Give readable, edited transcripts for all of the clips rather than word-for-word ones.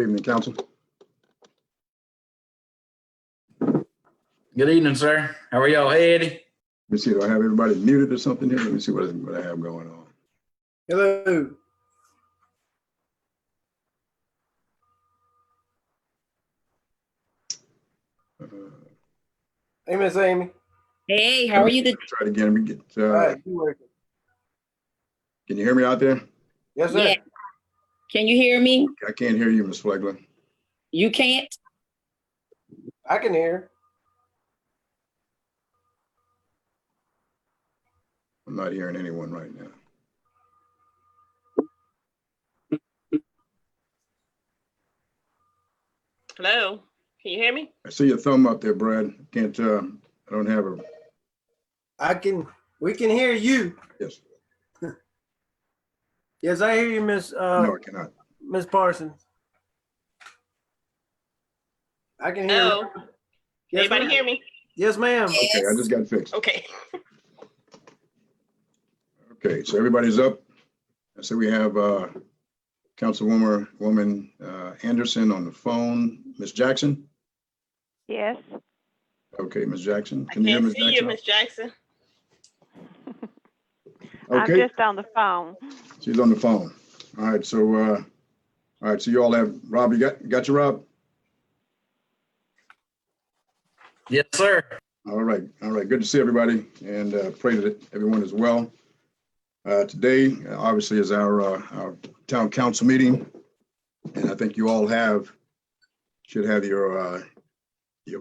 Good evening, council. Good evening, sir. How are y'all? Hey, Eddie. Let me see, do I have everybody muted or something here? Let me see what I have going on. Hello. Hey, Miss Amy. Hey, how are you? Try it again. We get. All right, you working? Can you hear me out there? Yes, sir. Yeah. Can you hear me? I can't hear you, Ms. Flegler. You can't? I can hear. I'm not hearing anyone right now. Hello, can you hear me? I see your thumb up there, Brad. Can't. I don't have a. We can hear you. Yes. Yes, I hear you, Miss No, I cannot. Miss Parsons. I can hear. Oh, Yes, anybody ma'am. hear me? Yes, ma'am. Okay, I just got fixed. Okay. Okay, so everybody's up. So we have Councilwoman Anderson on the phone. Ms. Jackson? Yes. Okay, Ms. Jackson. I Can you hear can't Ms. see you, Jackson? Miss Jackson. I'm Okay, just on the phone. she's on the phone. All right, so you all have, Rob, you got your Rob? Yes, sir. All right, good to see everybody and pray that everyone is well. Today, obviously, is our town council meeting. And I think you all should have your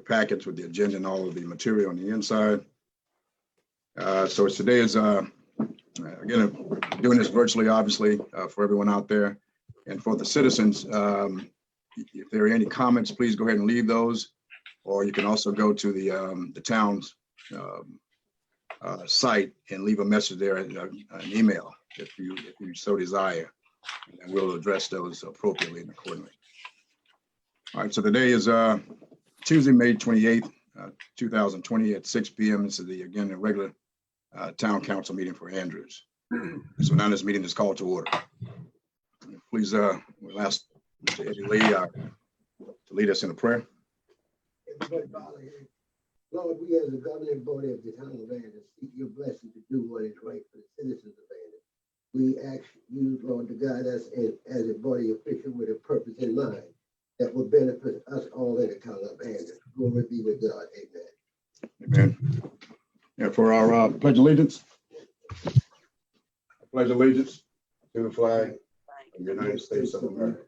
packets with the agenda and all of the material on the inside. So today is, again, we're doing this virtually, obviously, for everyone out there. And for the citizens, if there are any comments, please go ahead and leave those. Or you can also go to the town's site and leave a message there, an email, if you so desire. And we'll address those appropriately and accordingly. All right, so today is Tuesday, May 28th, 2020 at 6 p.m. This is the regular town council meeting for Andrews. So now this meeting is called to order. Please, we'll ask Mr. Eddie Lee to lead us in a prayer. Lord, we as a governing body of the town of Andrews seek your blessing to do what is right for the citizens of Andrews. We ask you, Lord, to guide us as a body official with a purpose in mind that will benefit us all in the town of Andrews. Glory be to God. Amen. Amen. And for our pledge of allegiance. I pledge allegiance to the flag of the United States of America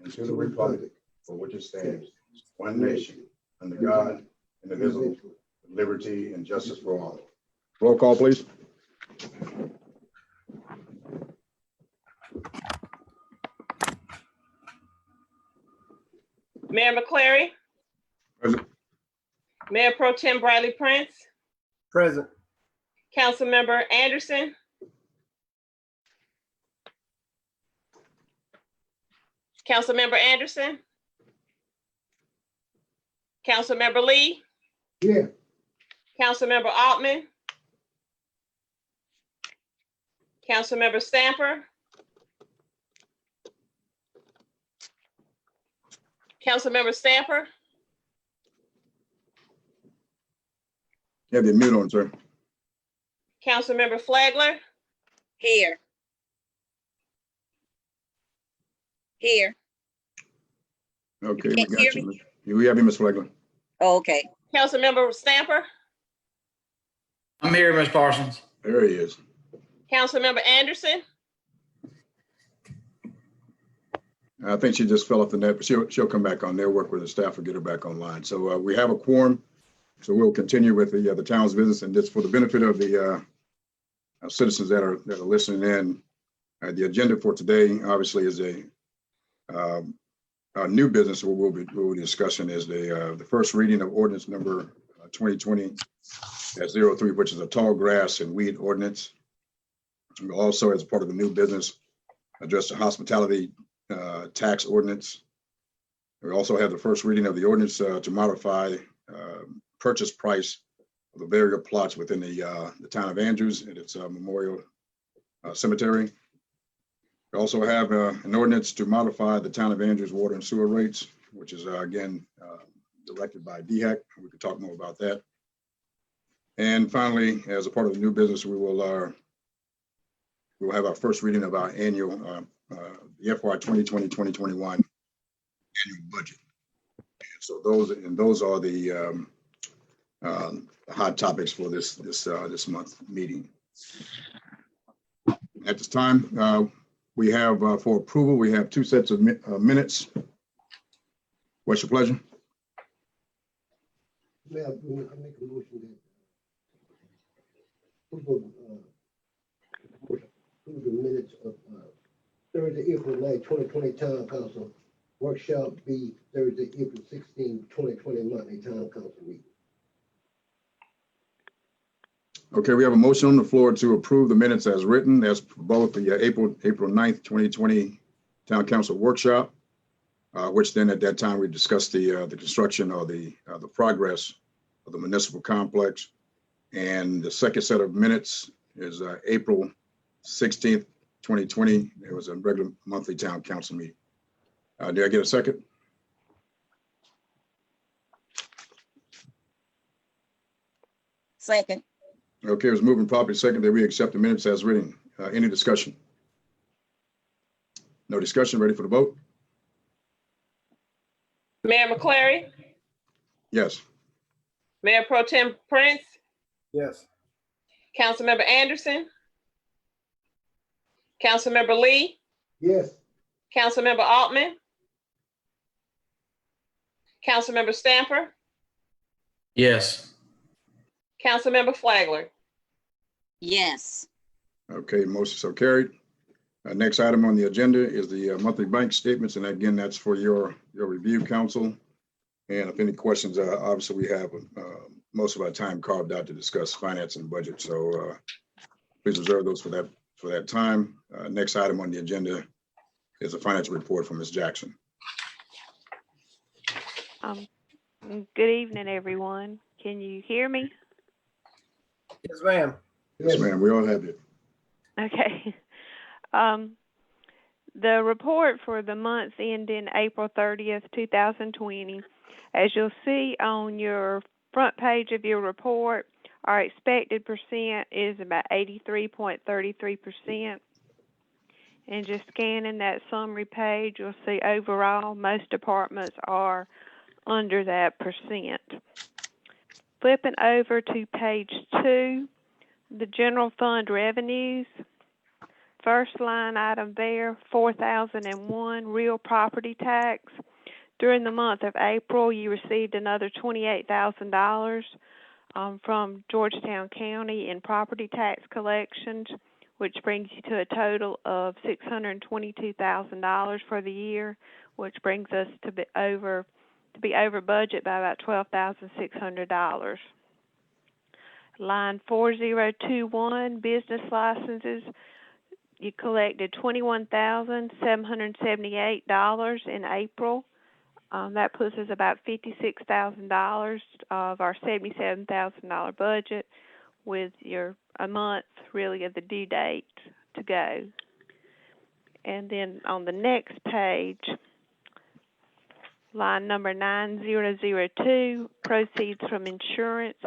and to the republic for which it stands, one nation, under God, indivisible, with liberty and justice for all. Roll call, please. Mayor McCleary, Present. Mayor Pro Tem Bradley Prince, Present. Councilmember Anderson, Councilmember Anderson, Councilmember Lee, Yeah. Councilmember Altman, Councilmember Stamper, Councilmember Stamper, You have your mute on, sir. Councilmember Flagler, Here. Here. Okay, You we can't got hear you. We have you, Ms. Flagler. Oh, okay. Councilmember Stamper, I'm here, Ms. Parsons. There he is. Councilmember Anderson, I think she just fell off the net, but she'll come back on. They'll work with the staff and get her back online. So we have a quorum. So we'll continue with the town's business, and just for the benefit of the citizens that are listening in, the agenda for today obviously is a new business. We'll be discussing is the first reading of ordinance number 2020-03, which is a tall grass and weed ordinance. We'll also, as part of the new business, address the hospitality tax ordinance. We also have the first reading of the ordinance to modify purchase price of the burial plots within the town of Andrews and its Memorial Cemetery. We also have an ordinance to modify the town of Andrews water and sewer rates, which is again directed by DHEC. We could talk more about that. And finally, as a part of the new business, we will have our first reading of our annual the FY 2020-2021 annual budget. And so those are the hot topics for this month meeting. At this time, we have for approval, we have two sets of minutes. What's your pleasure? Mayor, I make a motion that approve the minutes of Thursday, April 9, 2020 Town Council workshop be Thursday, April 16, 2020 Monday Town Council meeting. Okay, we have a motion on the floor to approve the minutes as written. That's for both the April 9th, 2020 Town Council workshop, which then at that time we discussed the construction or the progress of the municipal complex. And the second set of minutes is April 16th, 2020. It was a regular monthly Town Council meeting. Did I get a second? Second. Okay, it was moving properly second that we accept the minutes as written. Any discussion? No discussion. Ready for the vote? Mayor McClary, Yes. Mayor Pro Tem Prince, Yes. Councilmember Anderson, Councilmember Lee, Yes. Councilmember Altman, Councilmember Stamper, Yes. Councilmember Flagler. Yes. Okay, motion so carried. Next item on the agenda is the monthly bank statements. And again, that's for your review, council. And if any questions, obviously we have most of our time carved out to discuss finance and budget. So please reserve those for that time. Next item on the agenda is a financial report from Ms. Jackson. Good evening, everyone. Can you hear me? Yes, ma'am. Yes, ma'am, we all have it. Okay. The report for the month ending April 30th, 2020, as you'll see on your front page of your report, our expected percent is about 83.33%. And just scanning that summary page, you'll see overall most departments are under that percent. Flipping over to page 2, the general fund revenues. First line item there, 4001, real property tax. During the month of April, you received another $28,000 from Georgetown County in property tax collections, which brings you to a total of $622,000 for the year, which brings us to be over budget by about $12,600. Line 4021, business licenses. You collected $21,778 in April. That puts us about $56,000 of our $77,000 budget, with a month really of the due date to go. And then on the next page, line number 9002, proceeds from insurance.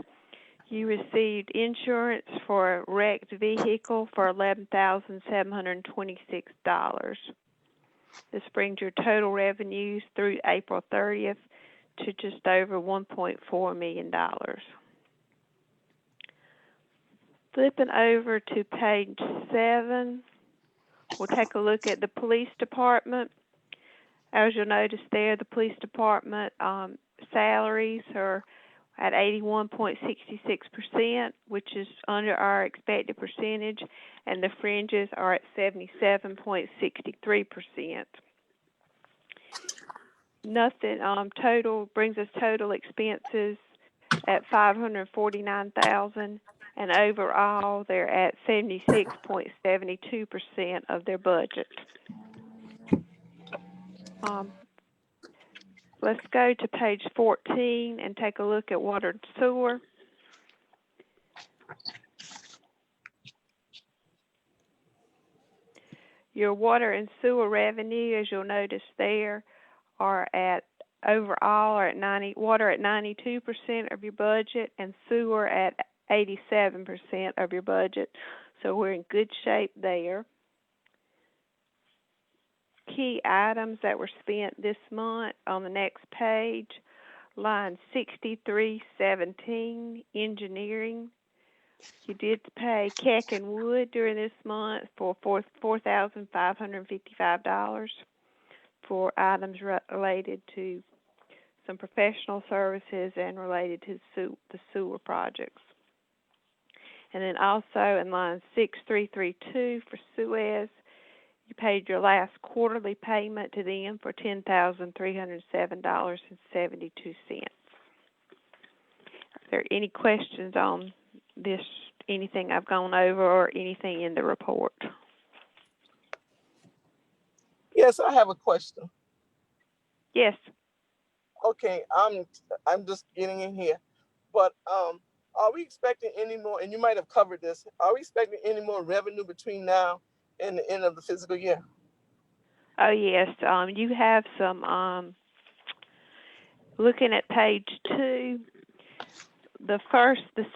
You received insurance for a wrecked vehicle for $11,726. This brings your total revenues through April 30th to just over $1.4 million. Flipping over to page 7, we'll take a look at the police department. As you'll notice there, the police department salaries are at 81.66%, which is under our expected percentage, and the fringes are at 77.63%. Nothing total brings us total expenses at $549,000, and overall they're at 76.72% of their budget. Let's go to page 14 and take a look at water and sewer. Your water and sewer revenue, as you'll notice there, are at overall are at 92% of your budget, and sewer at 87% of your budget. So we're in good shape there. Key items that were spent this month on the next page, line 6317, engineering. You did pay Keck and Wood during this month for $4,555 for items related to some professional services and related to the sewer projects. And then also in line 6332 for Suez, you paid your last quarterly payment to them for $10,307.72. Are there any questions on this, anything I've gone over or anything in the report? Yes, I have a question. Yes. Okay, I'm just getting in here, but are we expecting any more? And you might have covered this. Are we expecting any more revenue between now and the end of the fiscal year? Oh yes. You have some. Looking at page 2, the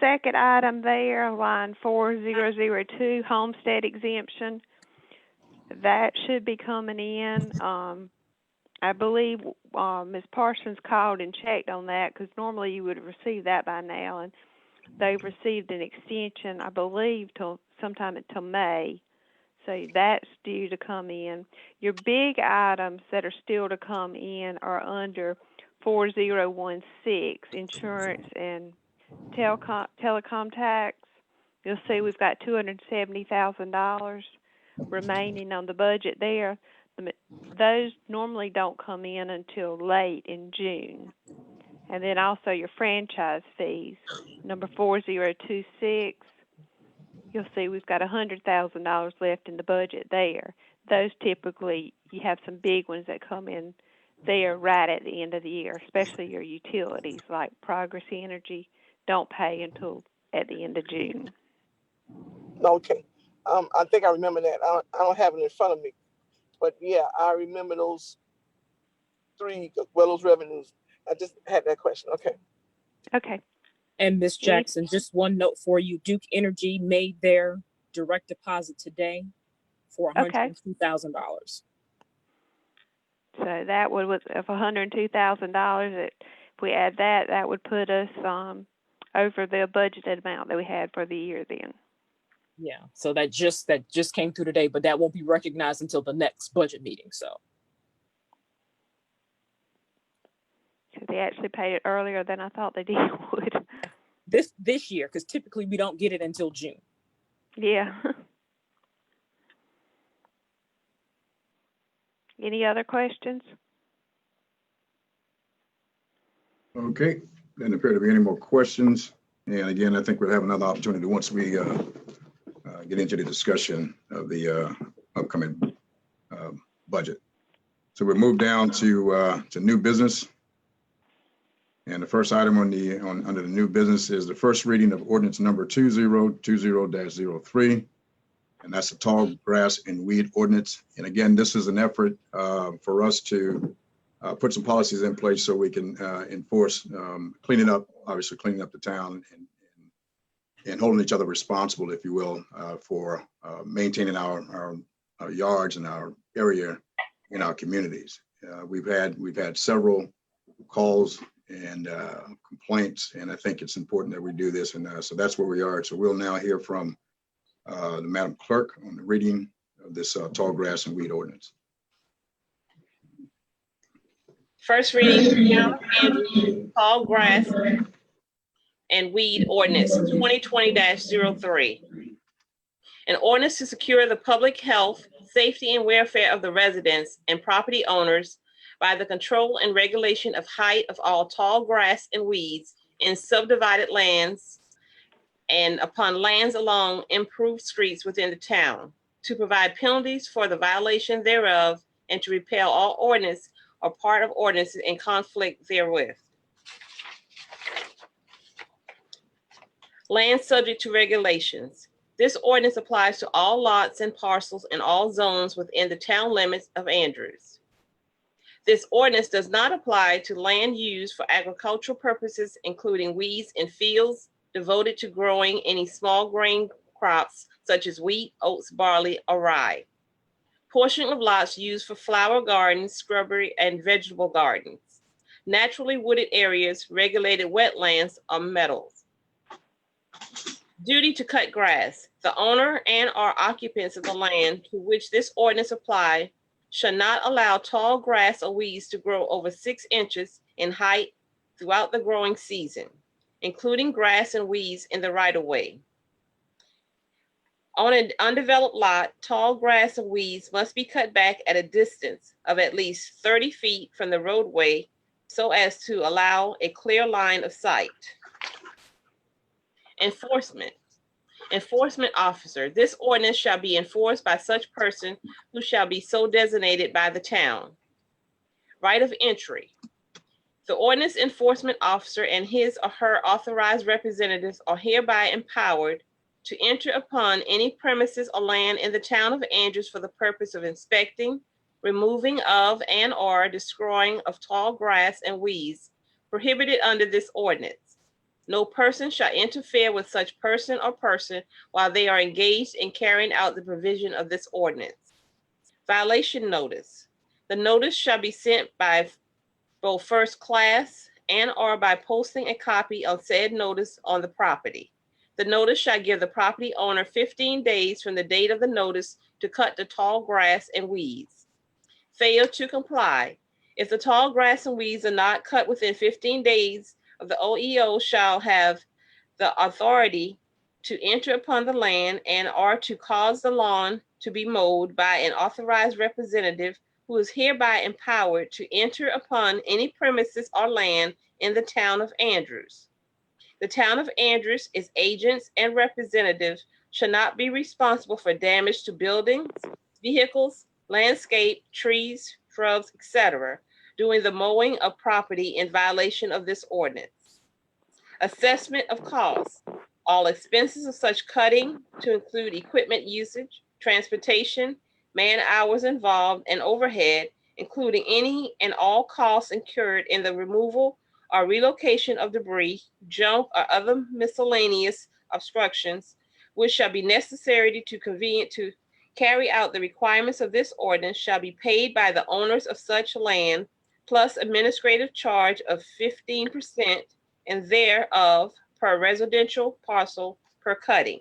second item there, line 4002, homestead exemption. That should be coming in. I believe Ms. Parsons called and checked on that because normally you would have received that by now, and they've received an extension, I believe, till sometime until May. So that's due to come in. Your big items that are still to come in are under 4016, insurance and telecom tax. You'll see we've got $270,000 remaining on the budget there. Those normally don't come in until late in June. And then also your franchise fees, number 4026. You'll see we've got $100,000 left in the budget there. Those typically, you have some big ones that come in there right at the end of the year, especially your utilities like Progress Energy don't pay until at the end of June. Okay, I think I remember that. I don't have it in front of me, but yeah, I remember those three, those revenues. I just had that question. Okay. Okay. And Ms. Jackson, just one note for you. Duke Energy made their direct deposit today for $102,000. So that would, with $102,000, if we add that, that would put us over the budgeted amount that we had for the year then. Yeah, so that just came through today, but that won't be recognized until the next budget meeting. So they actually paid it earlier than I thought they would. This year, because typically we don't get it until June. Yeah. Any other questions? Okay, doesn't appear to be any more questions. And again, I think we'll have another opportunity once we get into the discussion of the upcoming budget. So we'll move down to new business. And the first item under the new business is the first reading of ordinance number 2020-03. And that's the tall grass and weed ordinance. And again, this is an effort for us to put some policies in place so we can enforce cleaning up the town and holding each other responsible, if you will, for maintaining our yards and our area in our communities. We've had several calls and complaints, and I think it's important that we do this. And so that's where we are. So we'll now hear from the Madam Clerk on the reading of this tall grass and weed ordinance. First reading, tall grass and weed ordinance 2020-03. An ordinance to secure the public health, safety, and welfare of the residents and property owners by the control and regulation of height of all tall grass and weeds in subdivided lands and upon lands along improved streets within the town, to provide penalties for the violation thereof, and to repeal all ordinance or part of ordinances in conflict therewith. Land subject to regulations. This ordinance applies to all lots and parcels in all zones within the town limits of Andrews. This ordinance does not apply to land used for agricultural purposes, including weeds in fields devoted to growing any small grain crops such as wheat, oats, barley, or rye. Portion of lots used for flower gardens, shrubbery, and vegetable gardens. Naturally wooded areas, regulated wetlands, or meadows. Duty to cut grass. The owner and/or occupants of the land to which this ordinance applies shall not allow tall grass or weeds to grow over 6 inches in height throughout the growing season, including grass and weeds in the right-of-way. On an undeveloped lot, tall grass and weeds must be cut back at a distance of at least 30 feet from the roadway so as to allow a clear line of sight. Enforcement. Enforcement officer. This ordinance shall be enforced by such person who shall be so designated by the town. Right of entry. The ordinance enforcement officer and his or her authorized representatives are hereby empowered to enter upon any premises or land in the town of Andrews for the purpose of inspecting, removing of, and/or destroying of tall grass and weeds prohibited under this ordinance. No person shall interfere with such person or person while they are engaged in carrying out the provision of this ordinance. Violation notice. The notice shall be sent by both first class and/or by posting a copy of said notice on the property. The notice shall give the property owner 15 days from the date of the notice to cut the tall grass and weeds. Fail to comply. If the tall grass and weeds are not cut within 15 days, of the OEO shall have the authority to enter upon the land and/or to cause the lawn to be mowed by an authorized representative who is hereby empowered to enter upon any premises or land in the town of Andrews. The town of Andrews, its agents and representatives shall not be responsible for damage to buildings, vehicles, landscape, trees, shrubs, etc., doing the mowing of property in violation of this ordinance. Assessment of costs. All expenses of such cutting to include equipment usage, transportation, man hours involved, and overhead, including any and all costs incurred in the removal or relocation of debris, junk, or other miscellaneous obstructions, which shall be necessary to convenient to carry out the requirements of this ordinance, shall be paid by the owners of such land, plus administrative charge of 15% and thereof per residential parcel per cutting.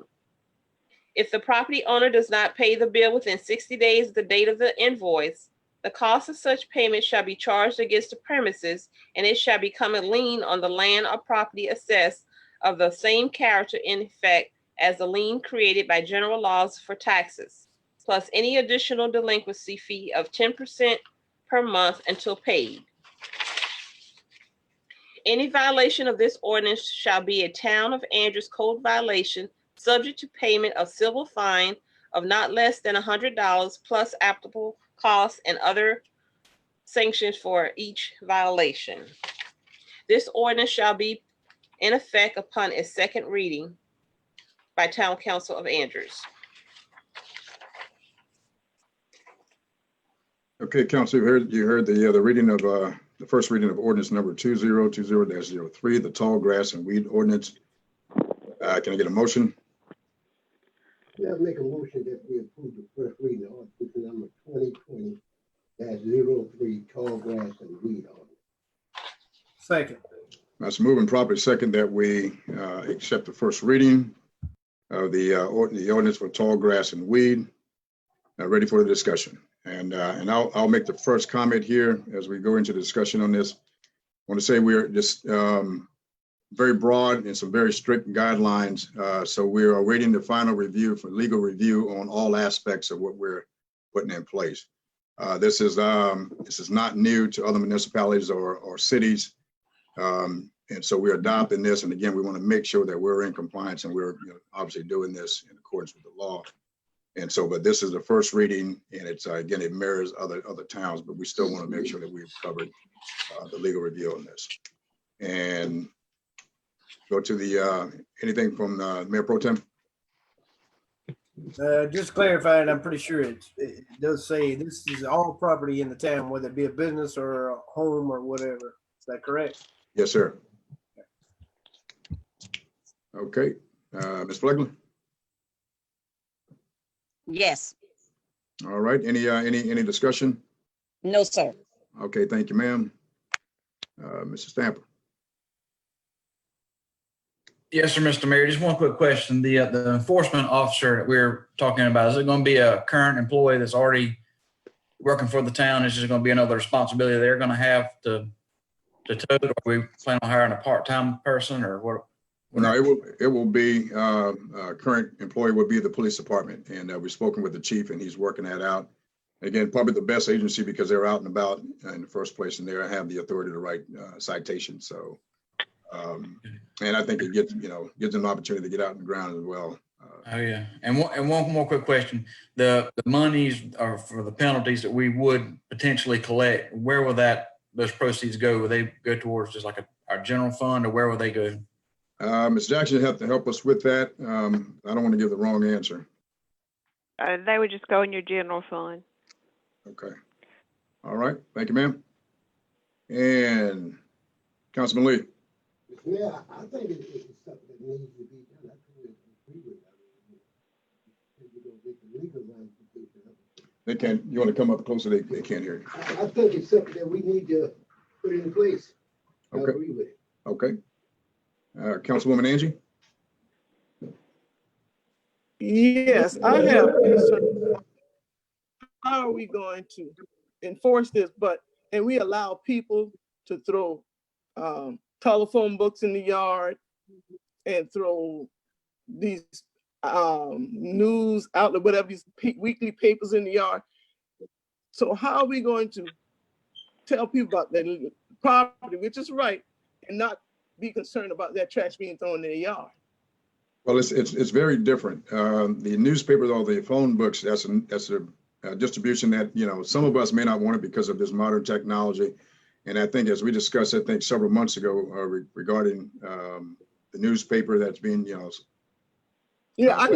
If the property owner does not pay the bill within 60 days of the date of the invoice, the cost of such payment shall be charged against the premises, and it shall become a lien on the land or property assessed of the same character in effect as the lien created by general laws for taxes, plus any additional delinquency fee of 10% per month until paid. Any violation of this ordinance shall be a town of Andrews code violation, subject to payment of civil fine of not less than $100 plus applicable costs and other sanctions for each violation. This ordinance shall be in effect upon its second reading by Town Council of Andrews. Okay, Council, you heard the reading of the first reading of ordinance number 2020-03, the tall grass and weed ordinance. Can I get a motion? Yeah, make a motion that we approve the first reading of ordinance number 2020-03, tall grass and weed ordinance. Second. That's moving properly second that we accept the first reading of the ordinance for tall grass and weed. Ready for the discussion. And I'll make the first comment here as we go into the discussion on this. I want to say we're just very broad and some very strict guidelines. So we are awaiting the final review for legal review on all aspects of what we're putting in place. This is not new to other municipalities or cities. And so we're adopting this. And again, we want to make sure that we're in compliance and we're obviously doing this in accordance with the law. And so, but this is the first reading, and it's again, it mirrors other towns, but we still want to make sure that we've covered the legal review on this. And go to the anything from Mayor Pro Tem. Just clarifying, I'm pretty sure it does say this is all property in the town, whether it be a business or a home or whatever. Is that correct? Yes, sir. Okay, Ms. Flegler? Yes. All right, any discussion? No, sir. Okay, thank you, ma'am. Mr. Stamper? Yes, sir, Mr. Mayor. Just one quick question. The enforcement officer that we're talking about, is it going to be a current employee that's already working for the town? Is just going to be another responsibility they're going to have to tote? Or we plan on hiring a part-time person or what? No, it will be, current employee would be the police department. And we've spoken with the chief and he's working that out. Again, probably the best agency because they're out and about in the first place and they have the authority to write citations. So, and I think it gives them an opportunity to get out on the ground as well. Oh, yeah. And one more quick question. The monies are for the penalties that we would potentially collect. Where will those proceeds go? Will they go towards just like our general fund or where will they go? Ms. Jackson, you have to help us with that. I don't want to give the wrong answer. They would just go in your general fund. Okay. All right. Thank you, ma'am. And Councilman Lee. Yeah, I think it's something that needs to be done. I couldn't agree with that. You're gonna get the legal ramifications. They can't, you want to come up closer? They can't hear you. I think it's something that we need to put in place. I Okay. agree with it. Okay. Councilwoman Angie? Yes, I have concern. How are we going to enforce this? And we allow people to throw telephone books in the yard and throw these news outlet, whatever, these weekly papers in the yard. So how are we going to tell people about their property, which is right, and not be concerned about that trash being thrown in their yard? Well, it's very different. The newspapers or the phone books, that's a distribution that, some of us may not want it because of this modern technology. And I think as we discussed, I think several months ago regarding the newspaper that's being, Yeah, I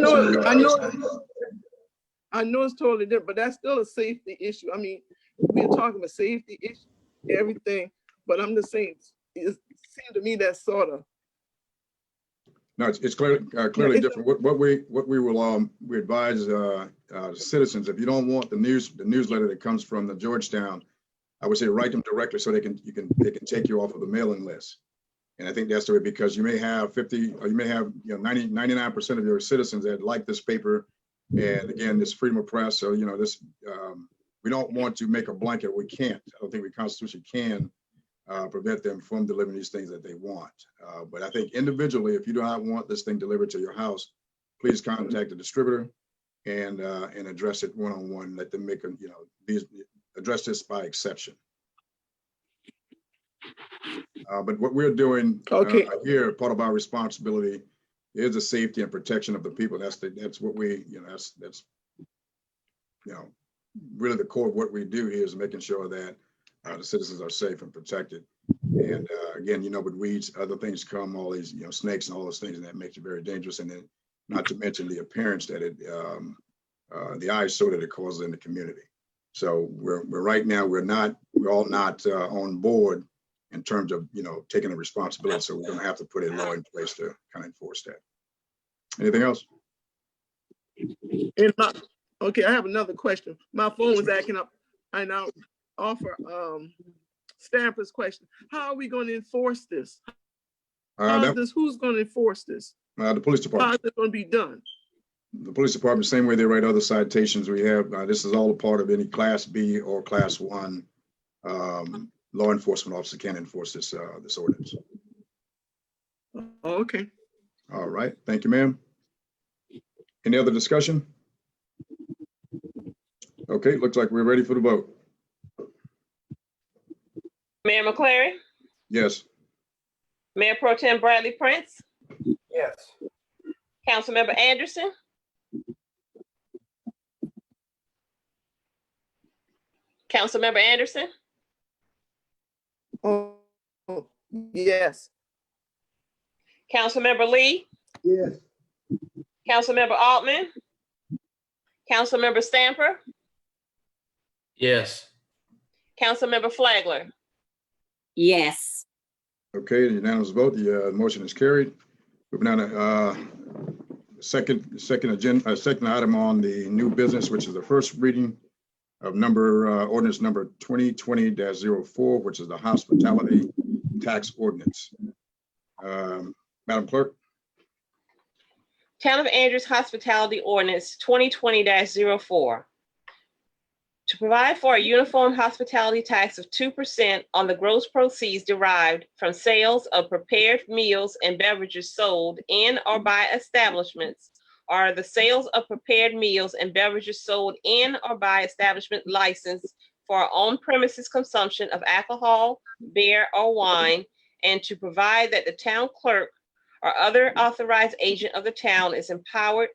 know it's totally different, but that's still a safety issue. I mean, we're talking about safety issue, everything, but I'm just saying, it seems to me that sort of. No, it's clearly different. What we will we advise citizens, if you don't want the newsletter that comes from the Georgetown, I would say write them directly so they can take you off of the mailing list. And I think that's the way, because you may have 50 or you may have 99% of your citizens that like this paper. And again, this freedom of press. So this we don't want to make a blanket. We can't. I don't think the Constitution can prevent them from delivering these things that they want. But I think individually, if you do not want this thing delivered to your house, please contact the distributor and address it one-on-one. Let them make address this by exception. But what we're doing here, part of our responsibility is the safety and protection of the people. That's what we, that's really the core of what we do here is making sure that the citizens are safe and protected. And again, with weeds, other things come, all these, snakes and all those things, and that makes it very dangerous. And then not to mention the appearance that the eyesore that it causes in the community. So we're right now, we're all not on board in terms of, taking the responsibility. So we're going to have to put a law in place to kind of enforce that. Anything else? Okay, I have another question. My phone was acting up. I now offer Stamper's question. How are we going to enforce this? Who's going to enforce this? The police department. How is it going to be done? The police department, same way they write other citations we have. This is all a part of any Class B or Class 1 law enforcement officer can enforce this ordinance. Oh, okay. All right. Thank you, ma'am. Any other discussion? Okay, looks like we're ready for the vote. Mayor McCleary, Yes. Mayor Pro Tem Bradley Prince, Yes. Councilmember Anderson, Councilmember Anderson, Oh, yes. Councilmember Lee, Yes. Councilmember Altman, Councilmember Stamper, Yes. Councilmember Flagler. Yes. Okay, the unanimous vote, the motion is carried. Moving on to second item on the new business, which is the first reading of ordinance number 2020-04, which is the hospitality tax ordinance. Madam Clerk? Town of Andrews Hospitality Ordinance 2020-04. To provide for a uniform hospitality tax of 2% on the gross proceeds derived from sales of prepared meals and beverages sold in or by establishments, or the sales of prepared meals and beverages sold in or by establishment licensed for on-premises consumption of alcohol, beer, or wine, and to provide that the town clerk or other authorized agent of the town is empowered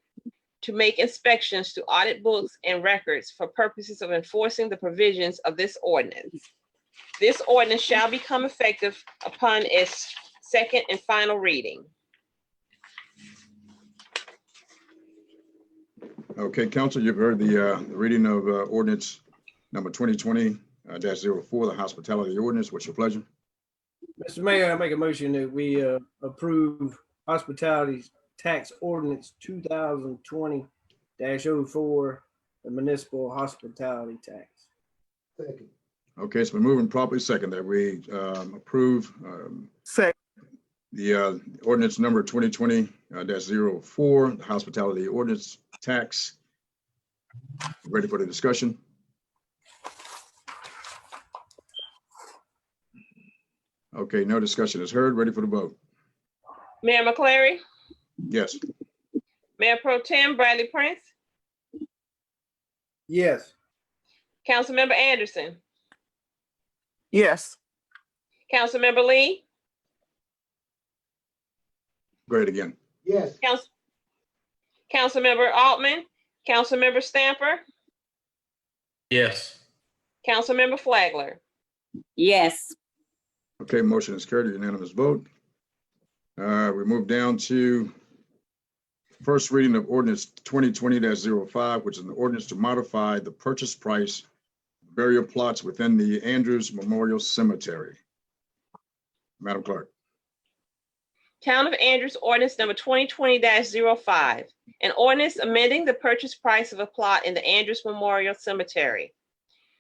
to make inspections to audit books and records for purposes of enforcing the provisions of this ordinance. This ordinance shall become effective upon its second and final reading. Okay, Council, you've heard the reading of ordinance number 2020-04, the hospitality ordinance. What's your pleasure? Mr. Mayor, I make a motion that we approve hospitality tax ordinance 2020-04, the municipal hospitality tax. Second. Okay, it's been moving properly second that we approve Second. the ordinance number 2020-04, the hospitality ordinance tax. Ready for the discussion? Okay, no discussion is heard. Ready for the vote? Mayor McCleary, Yes. Mayor Pro Tem Bradley Prince, Yes. Councilmember Anderson, Yes. Councilmember Lee, Great again. Yes. Councilmember Altman, Councilmember Stamper, Yes. Councilmember Flagler. Yes. Okay, motion is carried, unanimous vote. We move down to first reading of ordinance 2020-05, which is an ordinance to modify the purchase price burial plots within the Andrews Memorial Cemetery. Madam Clerk. Town of Andrews ordinance number 2020-05, an ordinance amending the purchase price of a plot in the Andrews Memorial Cemetery.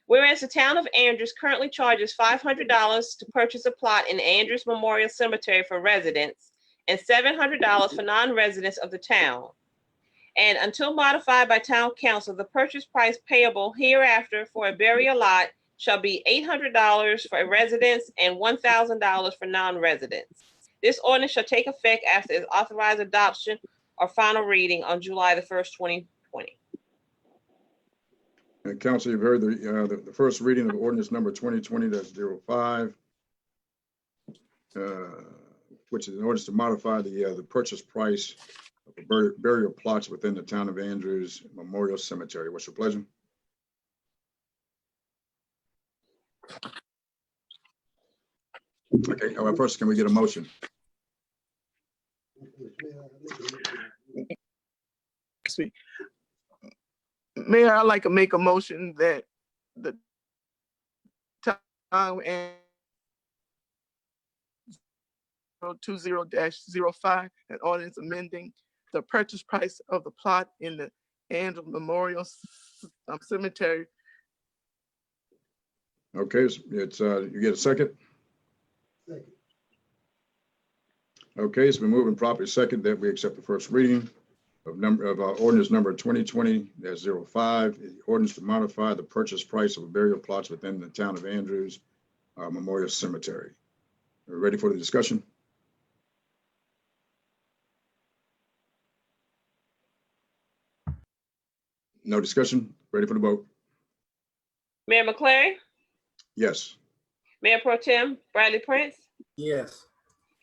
Whereas the town of Andrews currently charges $500 to purchase a plot in the Andrews Memorial Cemetery for residents and $700 for non-residents of the town. And until modified by town council, the purchase price payable hereafter for a burial lot shall be $800 for residents and $1,000 for non-residents. This ordinance shall take effect after its authorized adoption or final reading on July the 1st, 2020. And Council, you've heard the first reading of ordinance number 2020-05, which is an ordinance to modify the purchase price of the burial plots within the town of Andrews Memorial Cemetery. What's your pleasure? Okay, first, can we get a motion? Mayor, I'd like to make a motion that the town and 20-05, an ordinance amending the purchase price of the plot in the Andrews Memorial Cemetery. Okay, it's you get a second? Second. Okay, it's been moving properly second that we accept the first reading of ordinance number 2020-05, the ordinance to modify the purchase price of burial plots within the town of Andrews Memorial Cemetery. Are we ready for the discussion? No discussion? Ready for the vote? Mayor McCleary, Yes. Mayor Pro Tem Bradley Prince, Yes.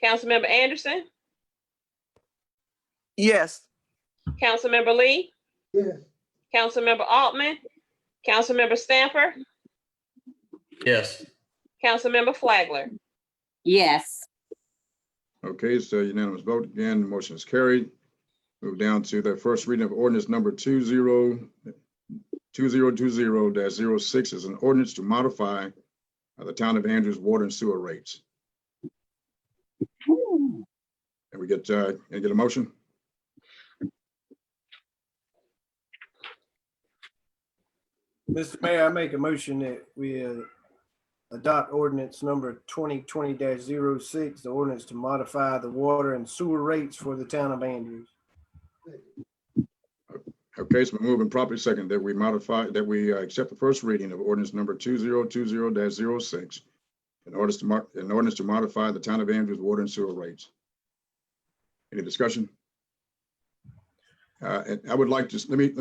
Councilmember Anderson, Yes. Councilmember Lee, Yes. Councilmember Altman, Councilmember Stamper, Yes. Councilmember Flagler. Yes. Okay, so unanimous vote again, the motion is carried. Move down to the first reading of ordinance number 2020-06 is an ordinance to modify the town of Andrews water and sewer rates. And we get a motion? Mr. Mayor, I make a motion that we adopt ordinance number 2020-06, the ordinance to modify the water and sewer rates for the town of Andrews. Okay, so we're moving properly second that we accept the first reading of ordinance number 2020-06, an ordinance to modify the town of Andrews water and sewer rates. Any discussion? And I would like to, let me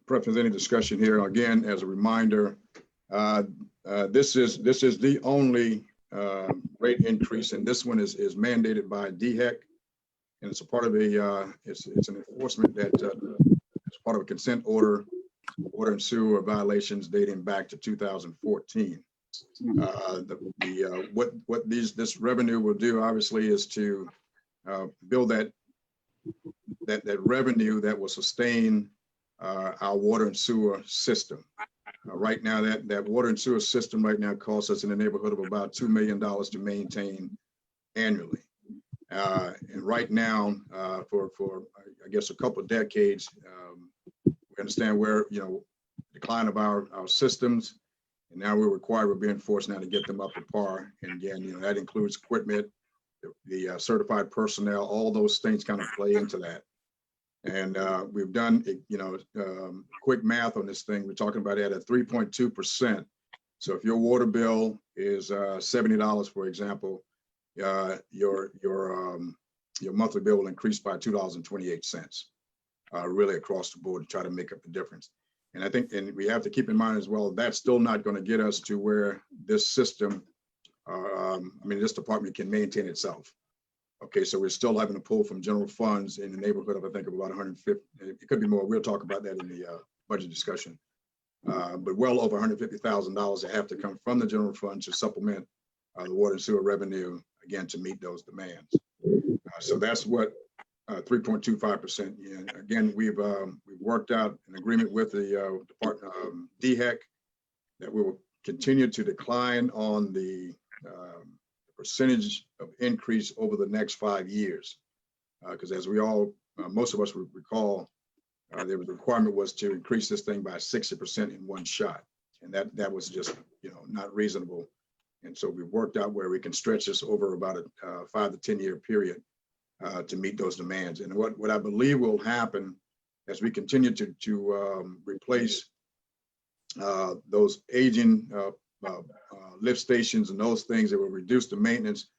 preface any discussion here. Again, as a reminder, this is the only rate increase, and this one is mandated by DHEC. And it's a part of it's an enforcement that it's part of a consent order, water and sewer violations dating back to 2014. What this revenue will do, obviously, is to build that revenue that will sustain our water and sewer system. Right now, that water and sewer system right now costs us in the neighborhood of about $2 million to maintain annually. And right now, for I guess a couple of decades, we understand where decline of our systems, and now we're being forced now to get them up to par. And again, that includes equipment, the certified personnel, all those things kind of play into that. And we've done quick math on this thing. We're talking about it at 3.2%. So if your water bill is $70, for example, your monthly bill will increase by $2.28, really across the board to try to make up the difference. And I think, and we have to keep in mind as well, that's still not going to get us to where this system, this department can maintain itself. Okay, so we're still having to pull from general funds in the neighborhood of, I think, about 150. It could be more. We'll talk about that in the budget discussion. But well over $150,000 that have to come from the general fund to supplement the water and sewer revenue, again, to meet those demands. So that's what 3.25%. Again, we've worked out an agreement with the department, DHEC, that we will continue to decline on the percentage of increase over the next 5 years. Because as we all, most of us would recall, there was a requirement was to increase this thing by 60% in one shot. And that was just, not reasonable. And so we've worked out where we can stretch this over about a 5 to 10 year period to meet those demands. And what I believe will happen as we continue to replace those aging lift stations and those things that will reduce the maintenance,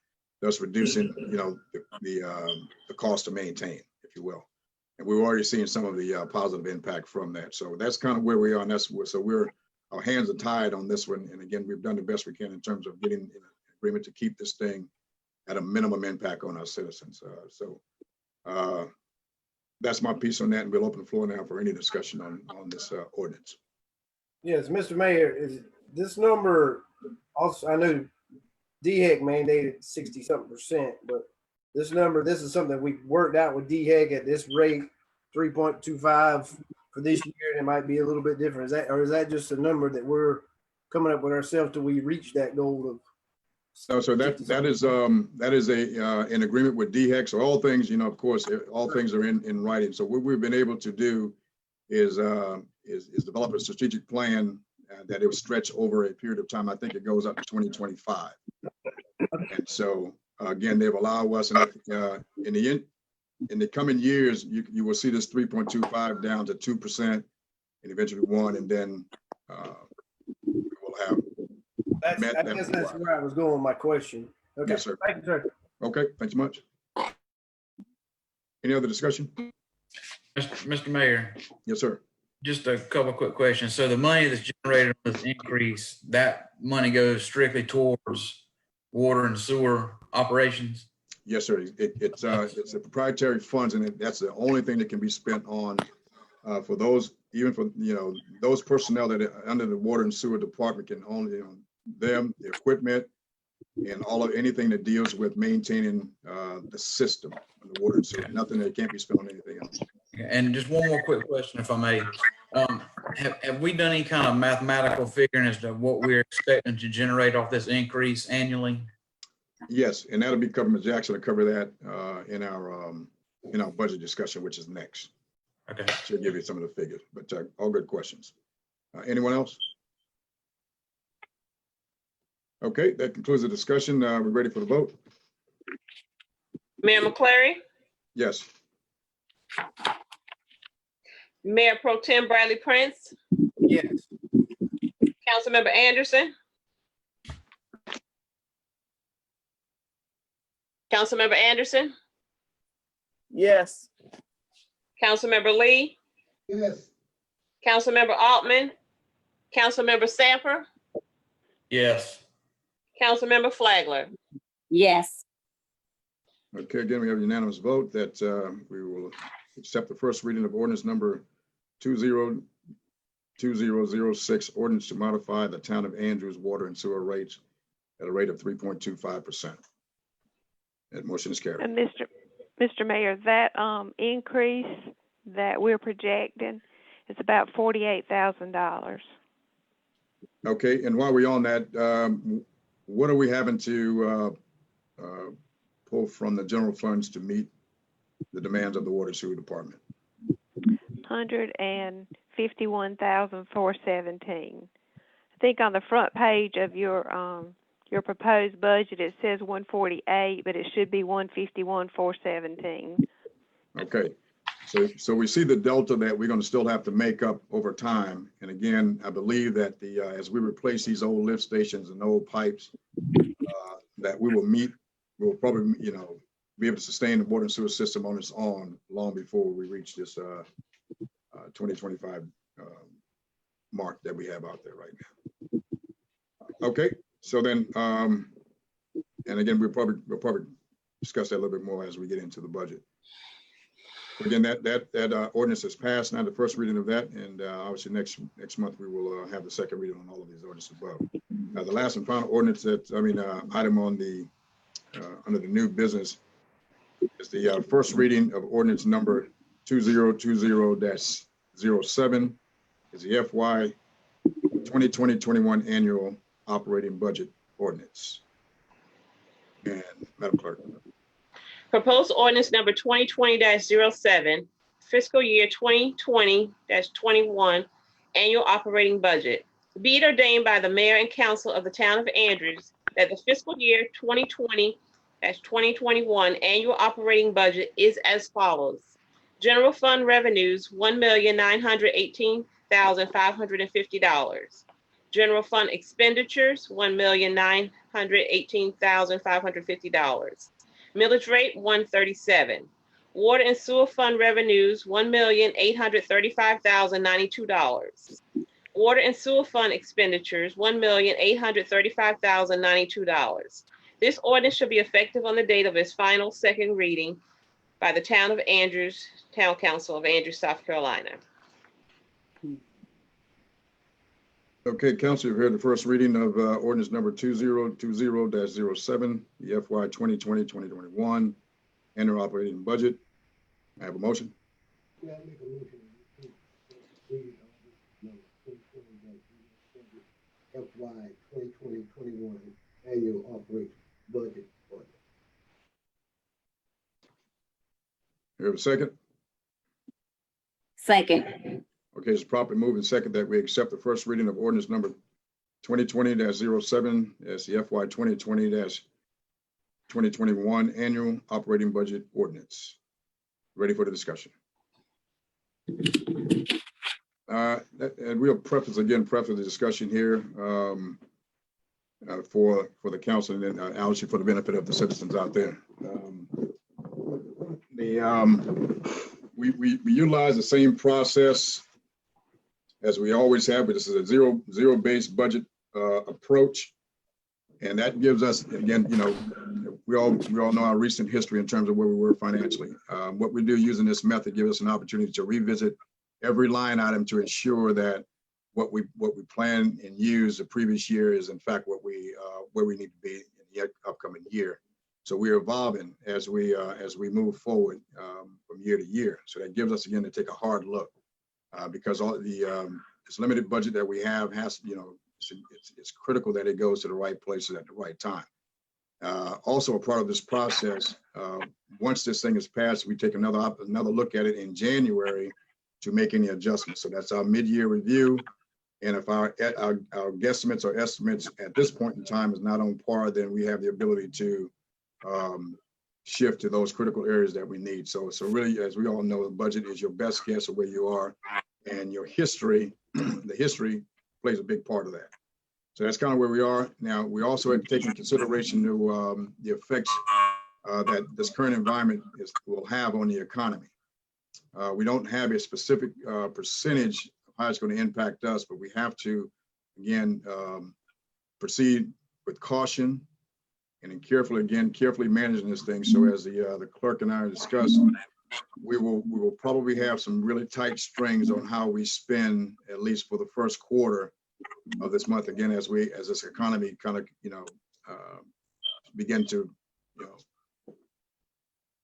thus reducing, the cost to maintain, if you will. And we're already seeing some of the positive impact from that. So that's kind of where we are. And our hands are tied on this one. And again, we've done the best we can in terms of getting an agreement to keep this thing at a minimum impact on our citizens. That's my piece on that. And we'll open the floor now for any discussion on this ordinance. Yes, Mr. Mayor, is this number also, I know DHEC mandated 60-something%, but this is something we worked out with DHEC at this rate, 3.25 for this year, and it might be a little bit different. Is that just a number that we're coming up with ourselves till we reach that goal of? So that is an agreement with DHEC. So all things, of course, all things are in writing. So what we've been able to do is develop a strategic plan that it will stretch over a period of time. I think it goes up to 2025. And so again, they've allowed us in the coming years, you will see this 3.25 down to 2% and eventually 1%, and then we will have. I guess that's where I was going with my question. Okay. Yes, sir. Thank you, sir. Okay, thanks much. Any other discussion? Mr. Mayor, Yes, sir. just a couple of quick questions. So the money that's generated on this increase, that money goes strictly towards water and sewer operations? Yes, sir. It's a proprietary funds, and that's the only thing that can be spent on for those, even for those personnel that are under the water and sewer department can only them, the equipment, and all of anything that deals with maintaining the system of the water. So nothing that can't be spent on anything else. And just one more quick question, if I may. Have we done any kind of mathematical figuring as to what we're expecting to generate off this increase annually? Yes, and that'll be covered. Ms. Jackson will cover that in our budget discussion, which is next. Okay. She'll give you some of the figures, but all good questions. Anyone else? Okay, that concludes the discussion. We're ready for the vote. Mayor McClary, Yes. Mayor Pro Tem Bradley Prince, Yes. Councilmember Anderson, Councilmember Anderson, Yes. Councilmember Lee, Yes. Councilmember Altman, Councilmember Samper, Yes. Councilmember Flagler. yes, Okay, again, we have a unanimous vote that we will accept the first reading of ordinance number 202006, ordinance to modify the town of Andrews water and sewer rates at a rate of 3.25%. That motion is carried. And Mr. Mayor, that increase that we're projecting is about $48,000. Okay, and while we're on that, what are we having to pull from the general funds to meet the demands of the water sewer department? $151,417. I think on the front page of your proposed budget it says 148, but it should be 151,417. Okay, so we see the delta that we're going to still have to make up over time. And again, I believe that as we replace these old lift stations and old pipes, that we'll probably, be able to sustain the water and sewer system on its own long before we reach this 2025 mark that we have out there right now. Okay, so then, and again, we'll probably discuss that a little bit more as we get into the budget. But again, that ordinance is passed now, the first reading of that, and obviously next month we will have the second reading on all of these ordinances above. The last and final ordinance item on the under the new business is the first reading of ordinance number 2020-07. Is the FY 2020-21 annual operating budget ordinance. And Madam Clerk. Proposed ordinance number 2020-07, fiscal year 2020-21 annual operating budget. Be it ordained by the mayor and council of the town of Andrews that the fiscal year 2020-2021 annual operating budget is as follows. General fund revenues, $1,918,550. General fund expenditures, $1,918,550. Millage rate, 137. Water and sewer fund revenues, $1,835,092. Water and sewer fund expenditures, $1,835,092. This ordinance shall be effective on the date of its final second reading by the town of Andrews, Town Council of Andrews, South Carolina. Okay, Council, you've heard the first reading of ordinance number 2020-07, the FY 2020-2021 annual operating budget. I have a motion. Yeah, I make a motion. FY 2020-21 annual operating budget ordinance. You have a second? second, Okay, it's properly moved and second that we accept the first reading of ordinance number 2020-07 as the FY 2020-2021 annual operating budget ordinance. Ready for the discussion? And we'll preface the discussion here for the council and then obviously for the benefit of the citizens out there. We utilize the same process as we always have, but this is a zero-based budget approach. And that gives us, again, we all know our recent history in terms of where we were financially. What we do using this method gives us an opportunity to revisit every line item to ensure that what we plan and use the previous year is in fact where we need to be in the upcoming year. So we're evolving as we move forward from year to year. So that gives us again to take a hard look because all the this limited budget that we have has, it's critical that it goes to the right places at the right time. Also, a part of this process, once this thing is passed, we take another look at it in January to make any adjustments. So that's our mid-year review. And if our guesstimates or estimates at this point in time is not on par, then we have the ability to shift to those critical areas that we need. So really, as we all know, the budget is your best guess of where you are, and your history, the history plays a big part of that. So that's kind of where we are. Now, we also have to take into consideration the effects that this current environment will have on the economy. We don't have a specific percentage of how it's going to impact us, but we have to, again, proceed with caution and carefully managing this thing. So as the clerk and I discussed, we will probably have some really tight strings on how we spend, at least for the first quarter of this month. Again, as this economy kind of begin to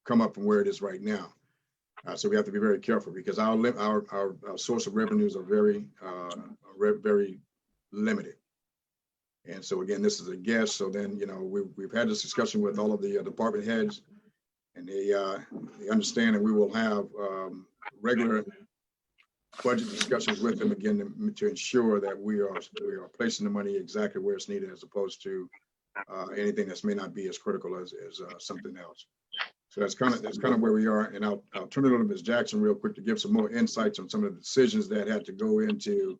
come up from where it is right now. So we have to be very careful because our source of revenues are very limited. And so again, this is a guess. So then we've had this discussion with all of the department heads, and they understand that we will have regular budget discussions with them again to ensure that we are placing the money exactly where it's needed, as opposed to anything that may not be as critical as something else. So that's kind of where we are. And I'll turn it over to Ms. Jackson real quick to give some more insights on some of the decisions that had to go into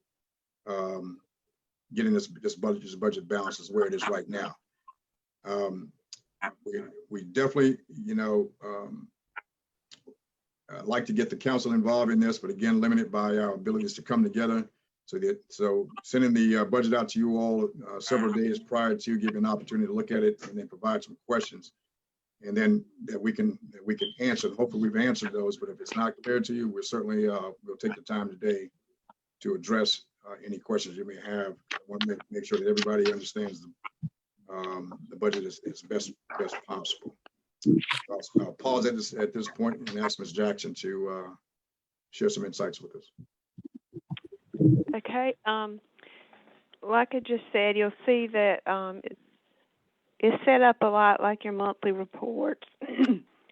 getting this budget balance is where it is right now. We definitely, like to get the council involved in this, but again, limited by our abilities to come together. So sending the budget out to you all several days prior to give you an opportunity to look at it and then provide some questions, and then that we can answer. Hopefully we've answered those, but if it's not clear to you, we're certainly we'll take the time today to address any questions you may have. I want to make sure that everybody understands the budget is best possible. I'll pause at this point and ask Ms. Jackson to share some insights with us. Okay. Like I just said, you'll see that it's set up a lot like your monthly reports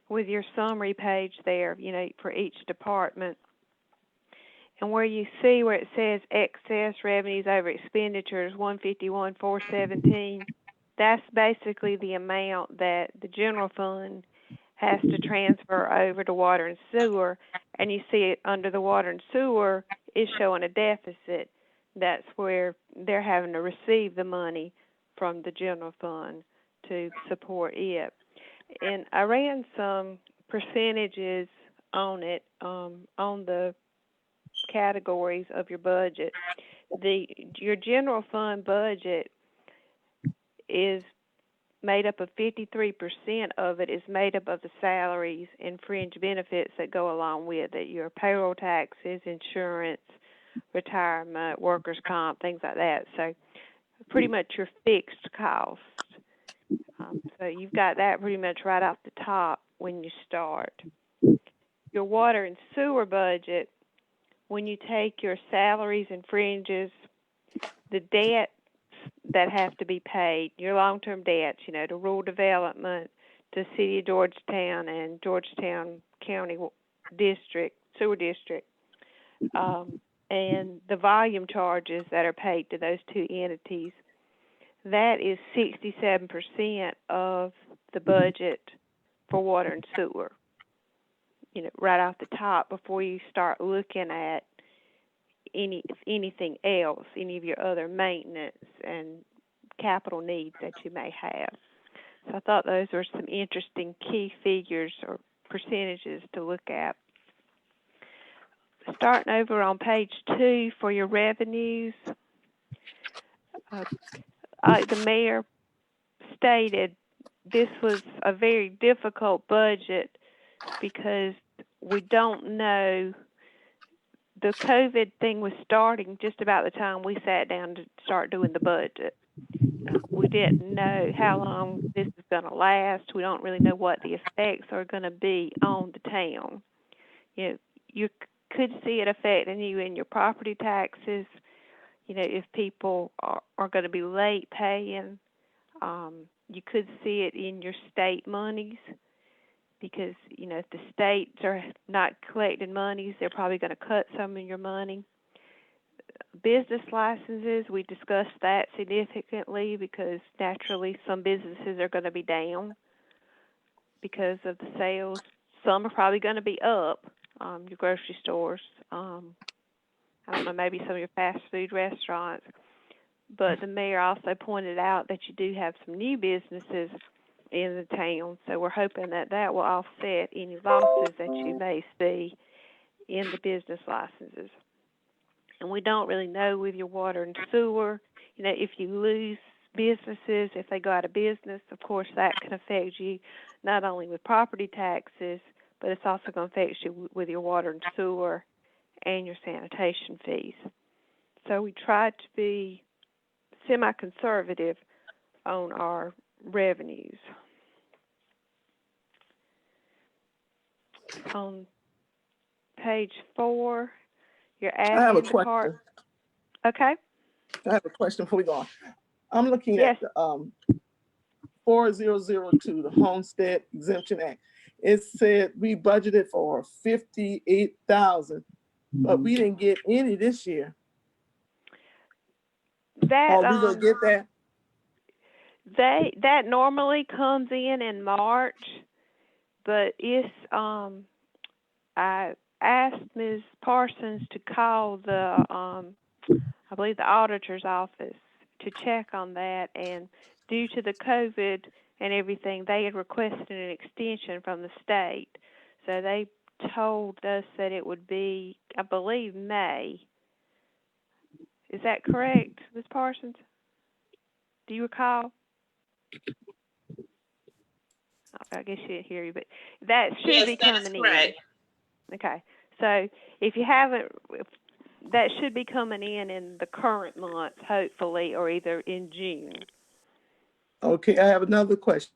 with your summary page there, for each department. And where you see where it says excess revenues over expenditures, 151,417, that's basically the amount that the general fund has to transfer over to water and sewer. And you see it under the water and sewer is showing a deficit. That's where they're having to receive the money from the general fund to support it. And I ran some percentages on it, on the categories of your budget. Your general fund budget is made up of 53% of it is made up of the salaries and fringe benefits that go along with it, your payroll taxes, insurance, retirement, workers' comp, things like that. So pretty much your fixed cost. So you've got that pretty much right off the top when you start. Your water and sewer budget, when you take your salaries and fringes, the debts that have to be paid, your long-term debts, to rural development, to City of Georgetown and Georgetown County District, Sewer District, and the volume charges that are paid to those two entities, that is 67% of the budget for water and sewer, right off the top before you start looking at anything else, any of your other maintenance and capital needs that you may have. So I thought those were some interesting key figures or percentages to look at. Starting over on page 2 for your revenues, the mayor stated this was a very difficult budget because we don't know the COVID thing was starting just about the time we sat down to start doing the budget. We didn't know how long this is going to last. We don't really know what the effects are going to be on the town. You know, you could see it affecting you in your property taxes. You know, if people are going to be late paying, you could see it in your state monies because, you know, if the states are not collecting monies, they're probably going to cut some of your money. Business licenses, we discussed that significantly because naturally some businesses are going to be down because of the sales. Some are probably going to be up, your grocery stores. I don't know, maybe some of your fast food restaurants. But the mayor also pointed out that you do have some new businesses in the town, so we're hoping that that will offset any losses that you may see in the business licenses. And we don't really know with your water and sewer, you know, if you lose businesses, if they go out of business, of course that can affect you not only with property taxes, but it's also going to affect you with your water and sewer and your sanitation fees. So we tried to be semi-conservative on our revenues. On page 4, your admin I have a part. question. Okay. I have a question before we go on. I'm looking Yes. at the 4002, the Homestead Exemption Act. It said we budgeted for 58,000, but we didn't get any this year. That Are we gonna get that? that normally comes in March, but it's I asked Ms. Parsons to call the I believe the auditor's office to check on that, and due to the COVID and everything, they had requested an extension from the state. So they told us that it would be, I believe, May. Is that correct, Ms. Parsons? Do you recall? I guess she didn't hear you, but that should be Yes, that is coming correct. in. Okay. So if you haven't, that should be coming in the current month, hopefully, or either in June. Okay, I have another question.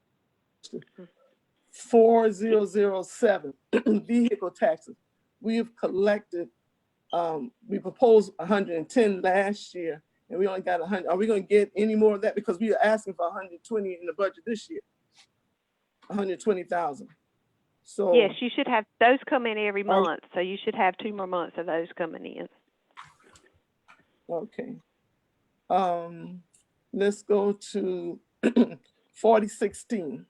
4007, vehicle taxes. We have collected, we proposed 110 last year, and we only got 100. Are we going to get any more of that? Because we are asking for 120 in the budget this year, 120,000. So Yes, you should have those come in every month, so you should have 2 more months of those coming in. okay. Let's go to 4016.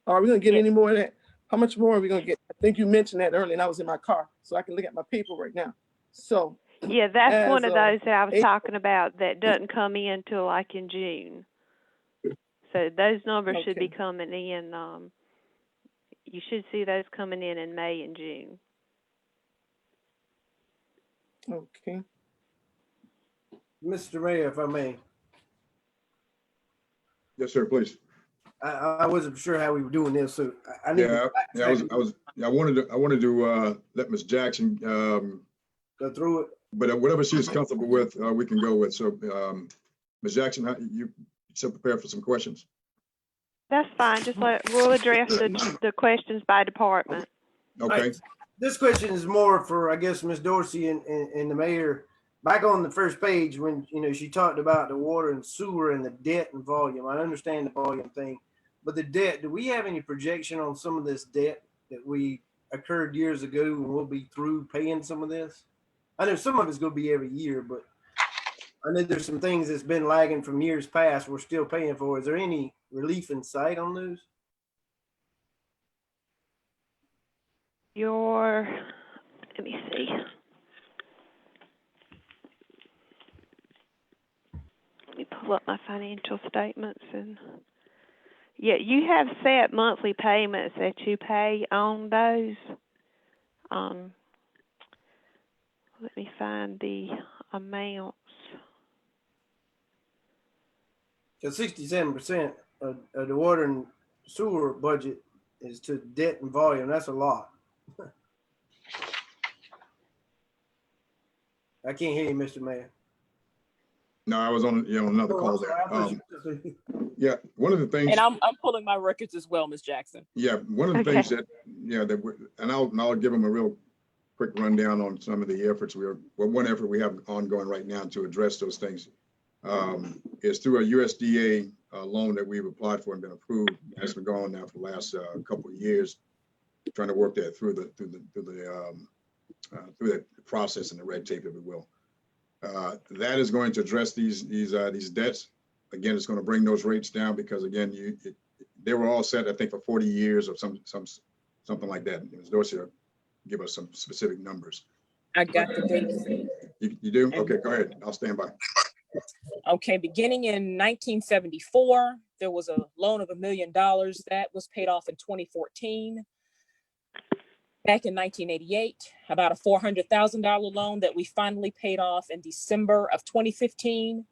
Are we going to get any more of that? How much more are we going to get? I think you mentioned that earlier, and I was in my car, so I can look at my paper right now. So Yeah, that's one of those that I was April- talking about that doesn't come in till like in June. So those numbers should be Okay. coming in. You should see those coming in May and June. Okay. Mr. Mayor, if I may, Yes, sir, please. I wasn't sure how we were doing this, so I need Yeah, to I wanted to let Ms. Jackson, go through it. but whatever she's comfortable with, we can go with. So, Ms. Jackson, you so prepared for some questions? That's fine. We'll address the questions by department. Okay, Right. This question is more for, I guess, Ms. Dorsey and the mayor. Back on the first page, when she talked about the water and sewer and the debt and volume. I understand the volume thing, but the debt. Do we have any projection on some of this debt that we occurred years ago, and we'll be through paying some of this? I know some of it's going to be every year, but I know there's some things that's been lagging from years past we're still paying for. Is there any relief in sight on those? Let me see. Let me pull up my financial statements yeah, you have set monthly payments that you pay on those. Let me find the amounts. So 67% of the water and sewer budget is to debt and volume. That's a lot. I can't hear you, Mr. Mayor. No, I was on, on another call there. Yeah, one of the things. And I'm pulling my records as well, Ms. Jackson. Yeah, one of the things that, and I'll give them a real quick rundown on some of the efforts one effort we have ongoing right now to address those things is through a USDA loan that we've applied for and been approved. It's been going on now for the last couple of years, trying to work that through that process and the red tape, if you will. That is going to address these debts. Again, it's going to bring those rates down because again, they were all set, I think, for 40 years or something like that. Ms. Dorsey will give us some specific numbers. I got the dates. You do? Okay, go ahead. I'll stand by. Okay, beginning in 1974, there was a loan of $1 million that was paid off in 2014. Back in 1988, about a $400,000 loan that we finally paid off in December of 2015.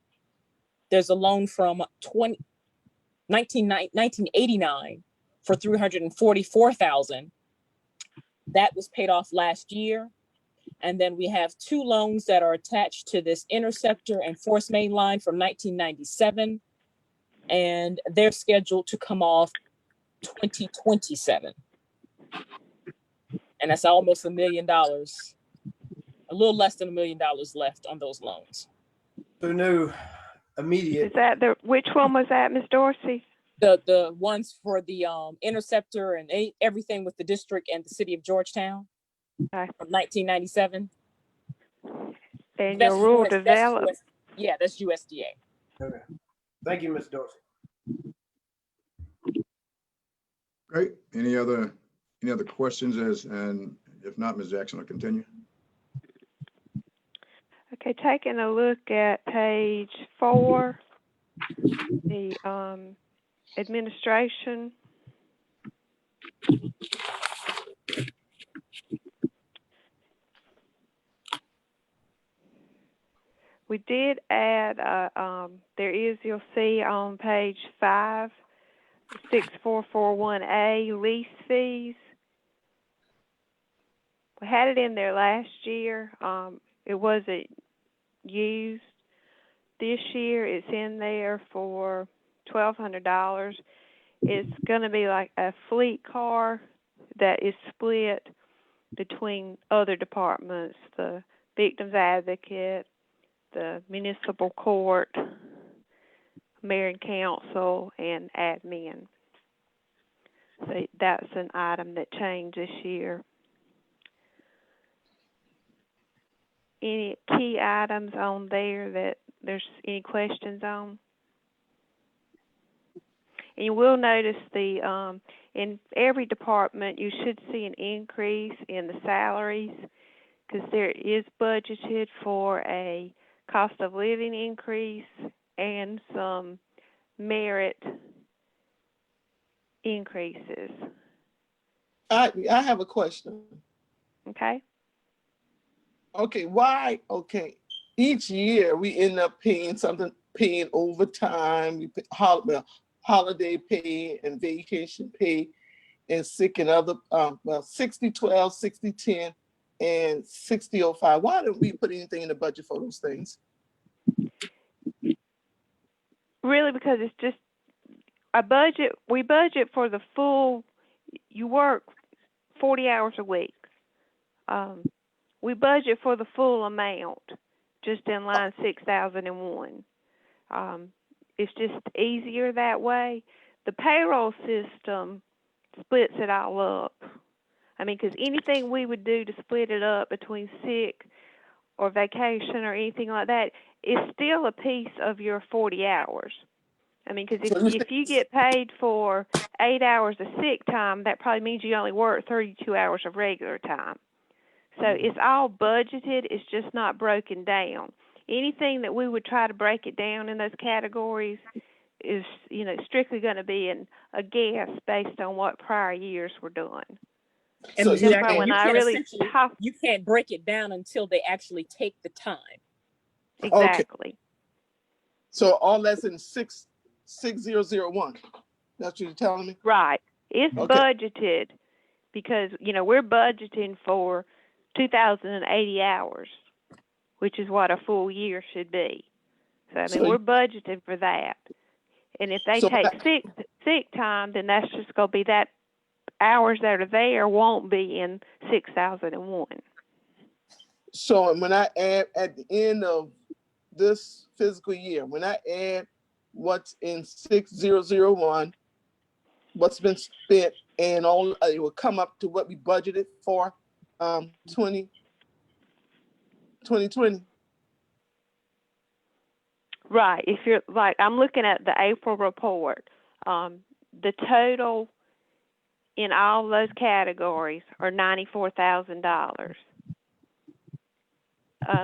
There's a loan from 1989 for $344,000. That was paid off last year. And then we have 2 loans that are attached to this Interceptor and Force Main line from 1997. And they're scheduled to come off 2027. And that's almost $1 million, a little less than $1 million left on those loans. Who knew? Immediate. Is that which one was that, Ms. Dorsey? The ones for the Interceptor and everything with the district and the city of Georgetown from 1997. And your rural development. Yeah, that's USDA. Okay. Thank you, Ms. Dorsey. Great. Any other questions? And if not, Ms. Jackson will continue. Okay, taking a look at page 4, the administration. We did add, you'll see on page 5, 6441A, lease fees. We had it in there last year. It wasn't used. This year it's in there for $1,200. It's going to be like a fleet car that is split between other departments, the victim's advocate, the municipal court, mayor and council, and admin. So that's an item that changed this year. Any key items on there that there's any questions on? And you will notice in every department you should see an increase in the salaries because there is budgeted for a cost of living increase and some merit increases. I have a question. Okay. Okay, why? Okay, each year we end up paying overtime, we pay holiday pay and vacation pay and sick and other, 60-12, 60-10, and 60-05. Why didn't we put anything in the budget for those things? Really, because it's just a budget. We budget for the full, you work 40 hours a week. We budget for the full amount, just in line 6001. It's just easier that way. The payroll system splits it all up. I mean, because anything we would do to split it up between sick or vacation or anything like that is still a piece of your 40 hours. I mean, because if you get paid for 8 hours of sick time, that probably means you only work 32 hours of regular time. So it's all budgeted. It's just not broken down. Anything that we would try to break it down in those categories is, strictly going to be a guess based on what prior years were doing. And So you can't break it down until they actually take the time. Exactly. Okay. So all that's in 6001. That's what you're telling me? Right. It's budgeted because, we're budgeting for 2,080 hours. which is what a full year should be. So, I mean, So- we're budgeting for that. And if they So take that- sick time, then that's just going to be that hours that are there won't be in 6001. So when I add at the end of this fiscal year, when I add what's in 6001, what's been spent, and all, it will come up to what we budgeted for 2020. Right. If you're like, I'm looking at the April report. The total in all those categories are $94,000.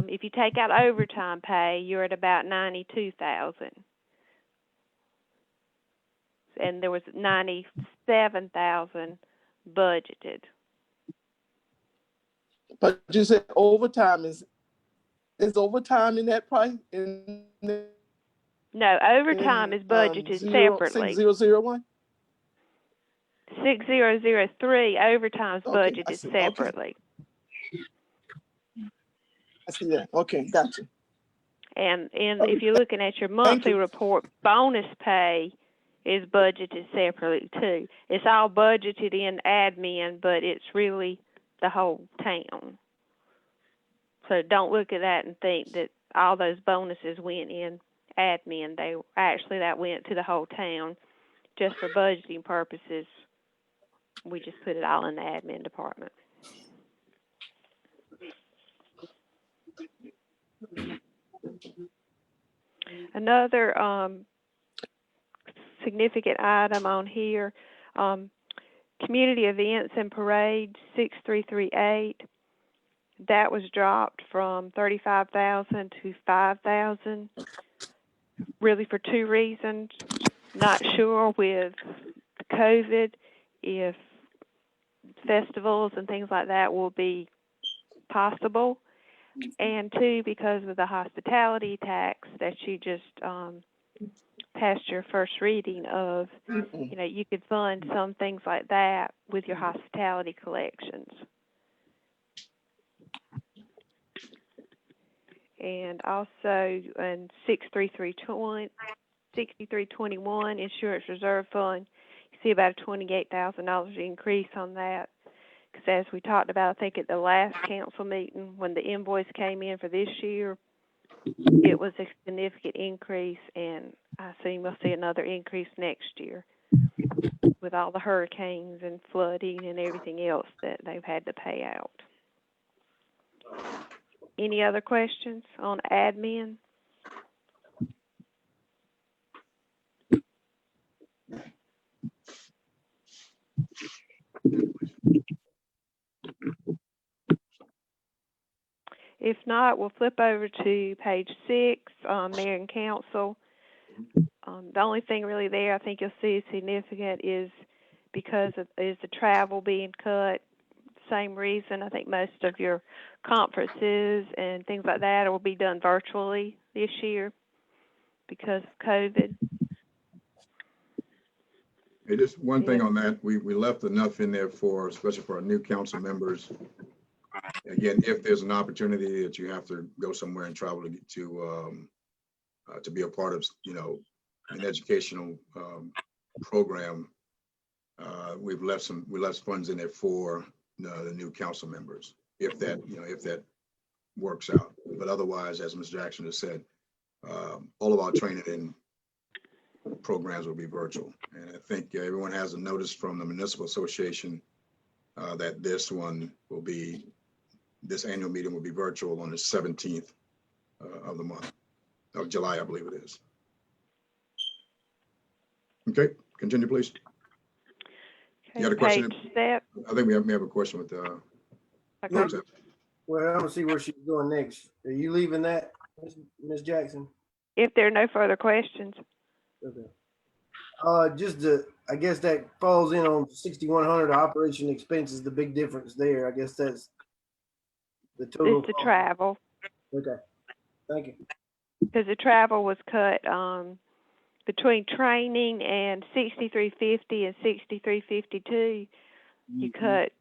If you take out overtime pay, you're at about 92,000, and there was 97,000 budgeted. But you said overtime is overtime in that price? No, overtime is budgeted separately. 6001? 6003 overtime is Okay, I budgeted see. Okay. separately. I see that. Okay, gotcha. And if you're looking at your monthly you. report, bonus pay is budgeted separately too. It's all budgeted in admin, but it's really the whole town. So don't look at that and think that all those bonuses went in admin. That went to the whole town. Just for budgeting purposes, we just put it all in the admin department. Another significant item on here, community events and parades, 6338. That was dropped from 35,000 to 5,000, really for two reasons. Not sure with COVID if festivals and things like that will be possible. And two, because of the hospitality tax that you just passed your first reading of, you could fund some things like that with your hospitality collections. And also in 6321 Insurance Reserve Fund, you see about a $28,000 increase on that. Because as we talked about, I think at the last council meeting, when the invoice came in for this year, it was a significant increase, and I assume we'll see another increase next year with all the hurricanes and flooding and everything else that they've had to pay out. Any other questions on admin? If not, we'll flip over to page 6, Mayor and Council. The only thing really there I think you'll see is significant is is the travel being cut. Same reason, I think most of your conferences and things like that will be done virtually this year because of COVID. Hey, just one thing on that, we left enough in there for, especially for our new council members. Again, if there's an opportunity that you have to go somewhere and travel to be a part of, an educational program, we left funds in there for the new council members, if that works out. But otherwise, as Ms. Jackson has said, all of our training and programs will be virtual. And I think everyone has a notice from the Municipal Association that this annual meeting will be virtual on the 17th of the month of July, I believe it is. Okay, continue, please. Okay, You got a question? page 7. I think we have a question with Okay. Well, I'm gonna see where she's going next. Are you leaving that, Ms. Jackson? If there are no further questions. Okay. I guess that falls in on 6,100 operation expenses, the big difference there. I guess that's the total. It's the travel. Okay, thank you. Because the travel was cut between training and 6350 and 6352. You cut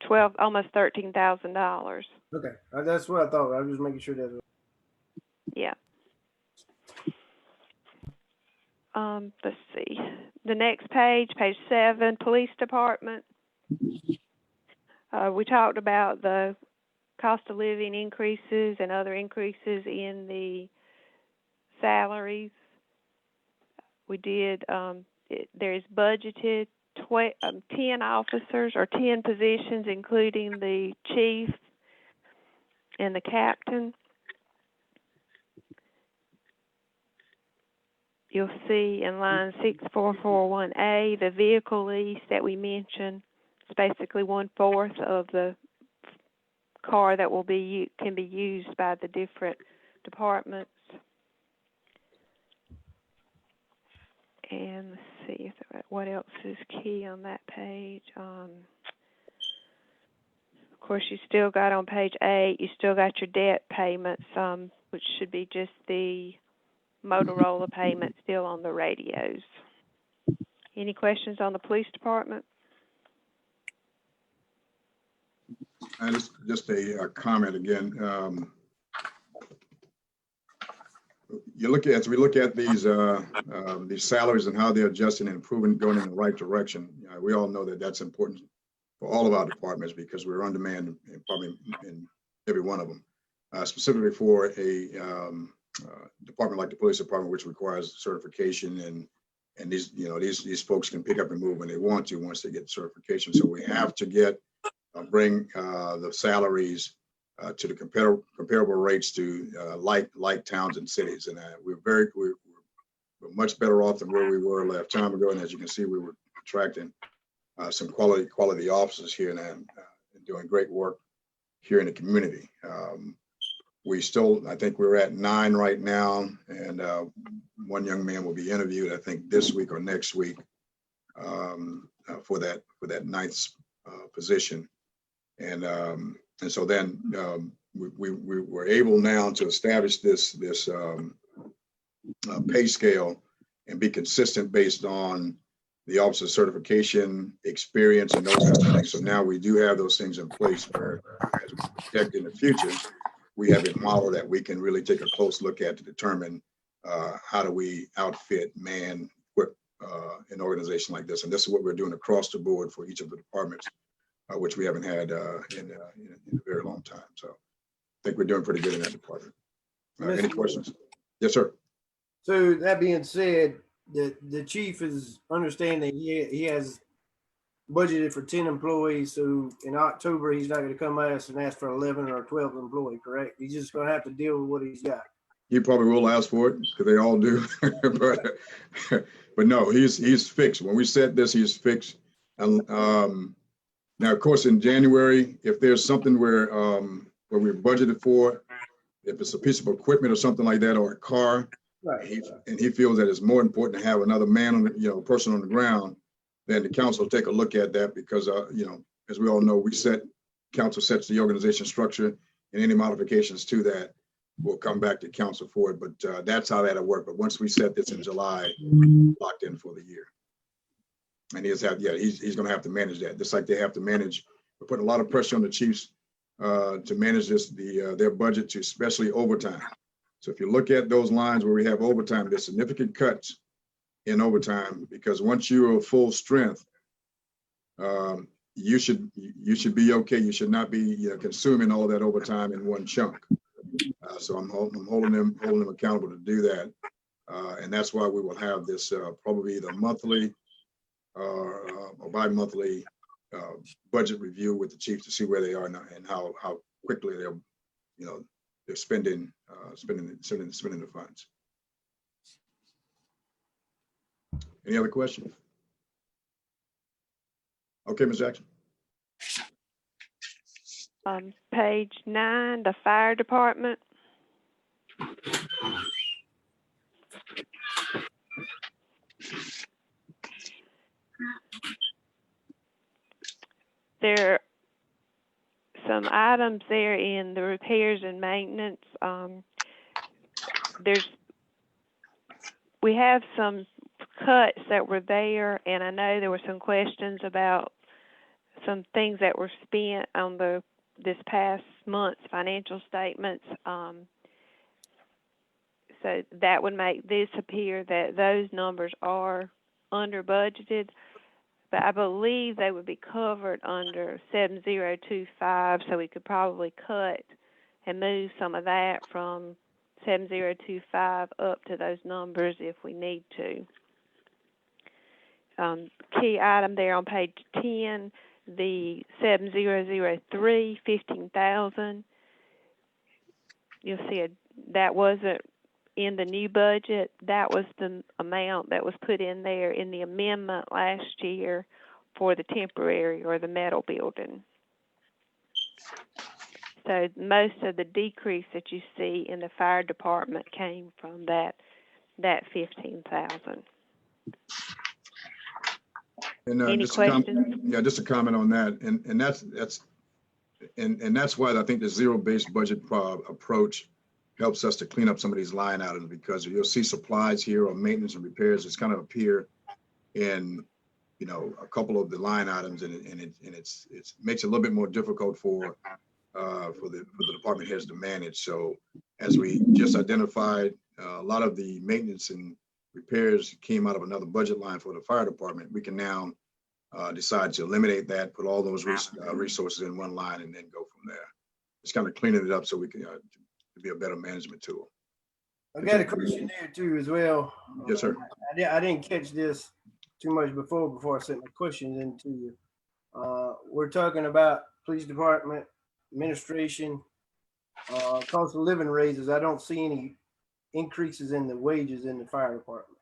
almost $13,000. Okay, that's what I thought. I was just making sure that. Yeah. Let's see. The next page, page 7, Police Department. We talked about the cost of living increases and other increases in the salaries. We did, there is budgeted 10 officers or 10 positions, including the chief and the captain. You'll see in line 6441A, the vehicle lease that we mentioned. It's basically 1/4 of the car that can be used by the different departments. And let's see what else is key on that page. Of course, you still got on page 8, you still got your debt payments, which should be just the Motorola payment still on the radios. Any questions on the police department? And just a comment again. As we look at these salaries and how they're adjusting and improving, going in the right direction, we all know that that's important for all of our departments because we're on demand in probably in every one of them. Specifically for a department like the police department, which requires certification, and these folks can pick up and move when they want to once they get certification. So we have to bring the salaries to the comparable rates to like towns and cities, and we're much better off than where we were last time ago. And as you can see, we were attracting some quality officers here and doing great work here in the community. I think we're at 9 right now, and one young man will be interviewed, I think, this week or next week for that 9th position. And so then we were able now to establish this pay scale and be consistent based on the officer certification, experience, and those kinds of things. So now we do have those things in place where, as we project in the future, we have a model that we can really take a close look at to determine how do we outfit, man, equip an organization like this. And this is what we're doing across the board for each of the departments, which we haven't had in a very long time. So I think we're doing pretty good in that department. Any questions? Yes, sir. So that being said, the chief is understanding he has budgeted for 10 employees. So in October, he's not going to come at us and ask for 11 or 12 employee, correct? He's just going to have to deal with what he's got. He probably will ask for it because they all do, but no, he's fixed. When we set this, he's fixed. And now, of course, in January, if there's something where we're budgeted for, if it's a piece of equipment or something like that, or a car, right, and he feels that it's more important to have another man on the, person on the ground, then the council will take a look at that because, as we all know, council sets the organization structure, and any modifications to that will come back to council for it. But that's how that'll work. But once we set this in July, locked in for the year. And he's going to have to manage that, just like they have to manage. We're putting a lot of pressure on the chiefs to manage their budget, to especially overtime. So if you look at those lines where we have overtime, there's significant cuts in overtime, because once you're full strength, you should be okay. You should not be consuming all that overtime in one chunk. So I'm holding them accountable to do that, and that's why we will have this probably either monthly or bi-monthly budget review with the chief to see where they are now and how quickly they're spending the funds. Any other questions? Okay, Ms. Jackson. Page 9, the fire department. There are some items there in the repairs and maintenance. We have some cuts that were there, and I know there were some questions about some things that were spent on this past month's financial statements. So that would make this appear that those numbers are under budgeted, but I believe they would be covered under 7025, so we could probably cut and move some of that from 7025 up to those numbers if we need to. Key item there on page 10, the 7003, 15,000. You'll see that wasn't in the new budget. That was the amount that was put in there in the amendment last year for the temporary or the metal building. So most of the decrease that you see in the fire department came from that 15,000. And Any just a questions? yeah, just a comment on that, and that's why I think the zero-based budget approach helps us to clean up some of these line items, because you'll see supplies here or maintenance and repairs. It's kind of appear in, you know, a couple of the line items, and it makes it a little bit more difficult for the department heads to manage. So as we just identified, a lot of the maintenance and repairs came out of another budget line for the fire department. We can now decide to eliminate that, put all those resources in one line, and then go from there. It's kind of cleaning it up so we can be a better management tool. I got a question there too as well. Yes, sir. I didn't catch this too much before I sent my questions into you. We're talking about police department, administration, cost of living raises. I don't see any increases in the wages in the fire department.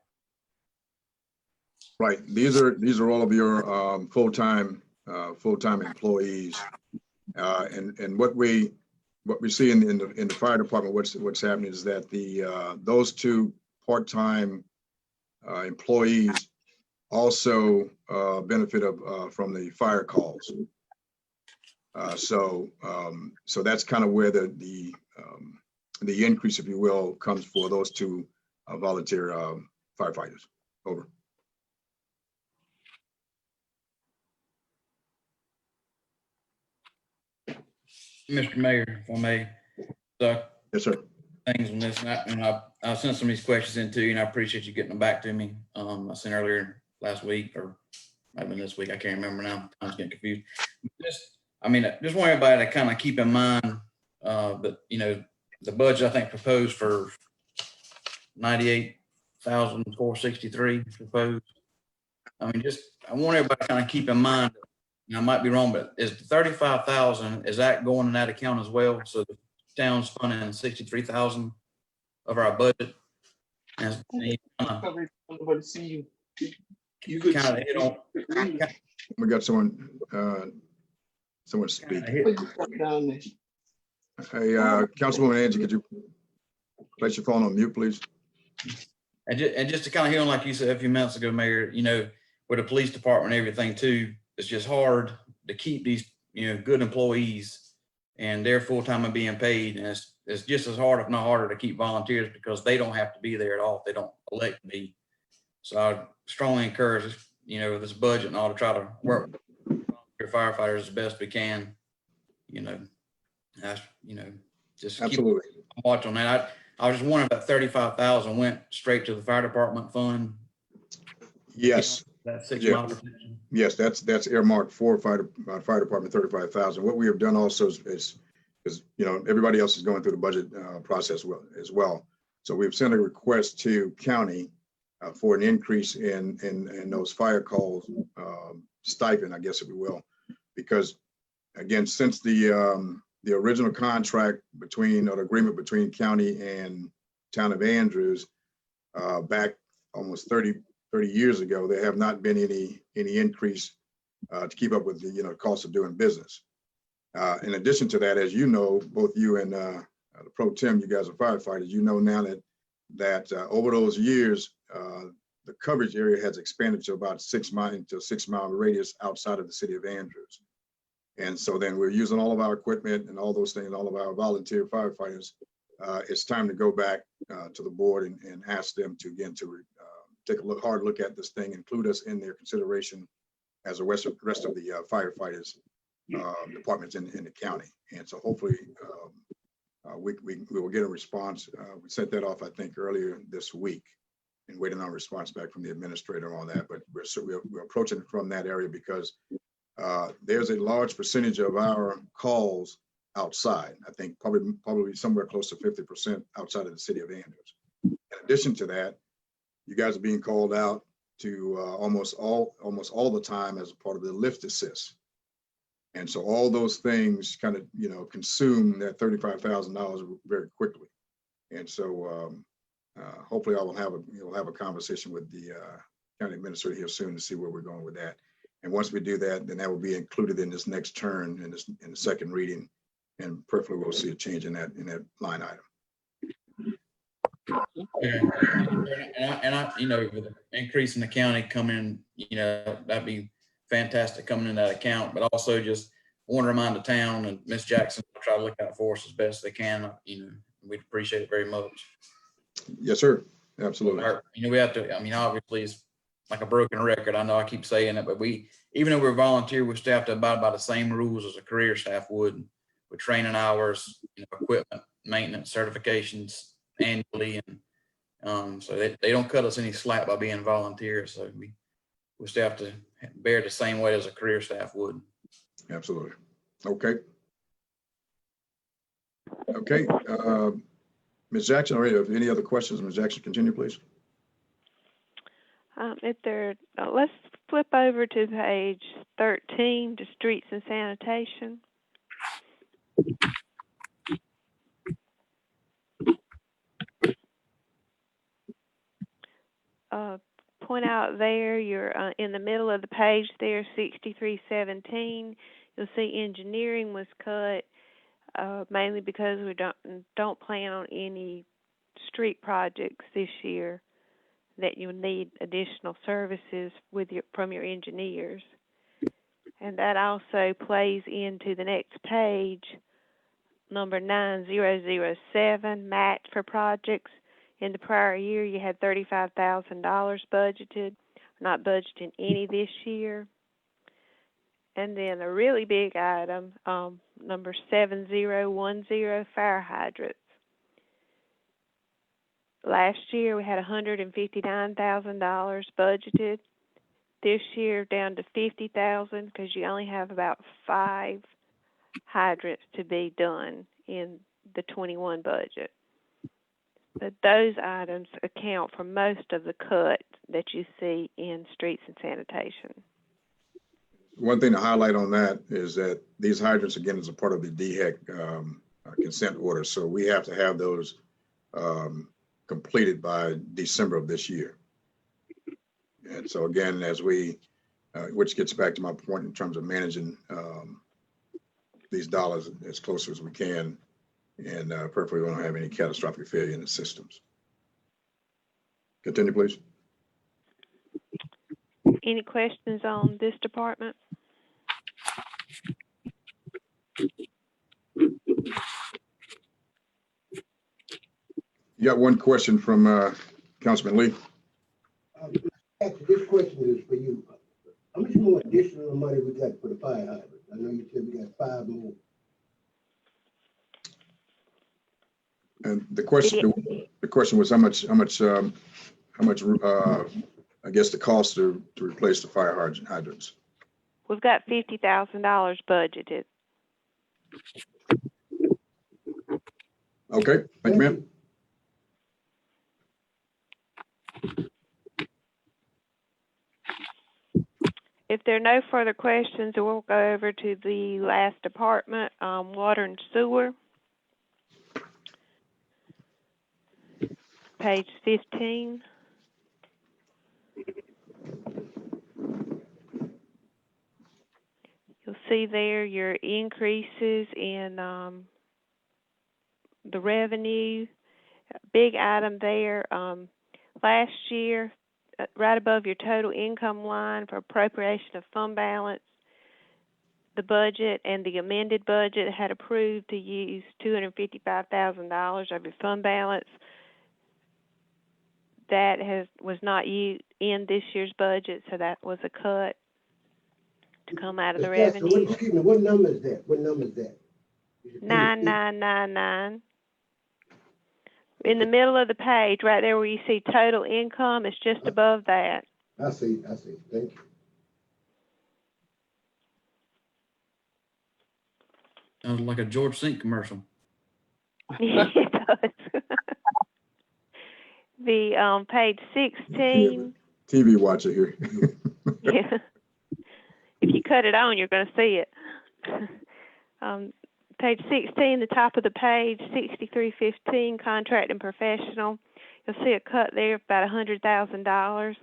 Right. These are all of your full-time employees, and what we see in the fire department, what's happening is that those two part-time employees also benefit from the fire calls. So that's kind of where the increase, if you will, comes for those two volunteer firefighters. Over. Mr. Mayor, if I may, so Yes, sir. things on this, and I sent some of these questions in to you, and I appreciate you getting them back to me. I sent earlier last week, or might have been this week. I can't remember now. I was getting confused. Just want everybody to kind of keep in mind that, you know, the budget I think proposed for 98,463 proposed. I mean, I want everybody to kind of keep in mind. I might be wrong, but is 35,000, is that going in that account as well? So the town's funding 63,000 of our budget. And you kind of hit on. We got someone speak. Hey, Councilwoman Angie, could you place your phone on mute, please? And just to kind of hit on, like you said a few minutes ago, Mayor, you know, with the police department and everything too, it's just hard to keep these, you know, good employees and they're full-time and being paid. And it's just as hard, if not harder, to keep volunteers because they don't have to be there at all if they don't elect to be. So I strongly encourage, you know, this budget and all to try to work with your firefighters as best we can. You know, just Absolutely. keep watch on that. I was just wondering if that 35,000 went straight to the fire department fund. Yes. That 6 Yeah. mile protection. Yes, that's earmarked for fire department, 35,000. What we have done also is, you know, everybody else is going through the budget process as well. So we've sent a request to county for an increase in those fire calls stipend, I guess, if you will, because again, since the original contract between, or the agreement between county and town of Andrews back almost 30 years ago, there have not been any increase to keep up with the, you know, cost of doing business. In addition to that, as you know, both you and the Pro Tem, you guys are firefighters, you know now that over those years, the coverage area has expanded to about 6 mile radius outside of the city of Andrews. And so then we're using all of our equipment and all those things, all of our volunteer firefighters. It's time to go back to the board and ask them to, again, to take a hard look at this thing, include us in their consideration as the rest of the firefighters departments in the county. And so hopefully we will get a response. We sent that off, I think, earlier this week, and waiting on a response back from the administrator on that. But we're approaching it from that area because there's a large percentage of our calls outside. I think probably somewhere close to 50% outside of the city of Andrews. In addition to that, you guys are being called out to almost all the time as a part of the lift assist. And so all those things kind of, consume that $35,000 very quickly. And so hopefully you'll have a conversation with the county administrator here soon to see where we're going with that. And once we do that, then that will be included in this next turn in the second reading. And perfectly we'll see a change in that line item. Yeah. And I, with the increase in the county coming, that'd be fantastic coming in that account, but also just want to remind the town and Miss Jackson will try to look out for us as best they can. We'd appreciate it very much. Yes, sir. Absolutely. We have to, obviously it's like a broken record. I know I keep saying it, but even though we're volunteer, we still have to abide by the same rules as a career staff would, with training hours, equipment, maintenance, certifications annually. And so they don't cut us any slack by being volunteers. So we still have to bear the same weight as a career staff would. Absolutely. Okay. Okay. Ms. Jackson, are there any other questions? Ms. Jackson, continue, please. Let's flip over to page 13 to streets and sanitation. Point out there, you're in the middle of the page there, 6317. You'll see engineering was cut mainly because we don't plan on any street projects this year that you need additional services from your engineers. And that also plays into the next page, number 9007, match for projects. In the prior year, you had $35,000 budgeted, not budgeting any this year. And then a really big item, number 7010, fire hydrants. Last year, we had $159,000 budgeted. This year, down to $50,000 because you only have about 5 hydrants to be done in the 21 budget. But those items account for most of the cut that you see in streets and sanitation. One thing to highlight on that is that these hydrants, again, is a part of the DHEC consent order. So we have to have those completed by December of this year. And so again, as which gets back to my point in terms of managing these dollars as close as we can, and perfectly we don't have any catastrophic failure in the systems. Continue, please. Any questions on this department? You got one question from Councilman Lee. Actually, this question is for you. How much more additional money we got for the fire hydrant? I know you said we got 5 more. And the question was how much I guess the cost to replace the fire hydrants. We've got $50,000 budgeted. Okay, thank you, ma'am. If there are no further questions, we'll go over to the last department, water and sewer. Page 15. You'll see there your increases in the revenue. Big item there. Last year, right above your total income line for appropriation of fund balance, the budget and the amended budget had approved to use $255,000 of your fund balance. That was not used in this year's budget, so that was a cut. to come out of the Ms. Jackson, revenue. excuse me, what number is that? What number is that? Is it page 9999. In the middle of the page, right there where you see total income, it's just above that. I see, thank you. Sounds like a George Sink commercial. It does. The page 16, TV watcher here. yeah. If you cut it on, you're going to see it. Page 16, the top of the page, 6315, contract and professional. You'll see a cut there of about $100,000.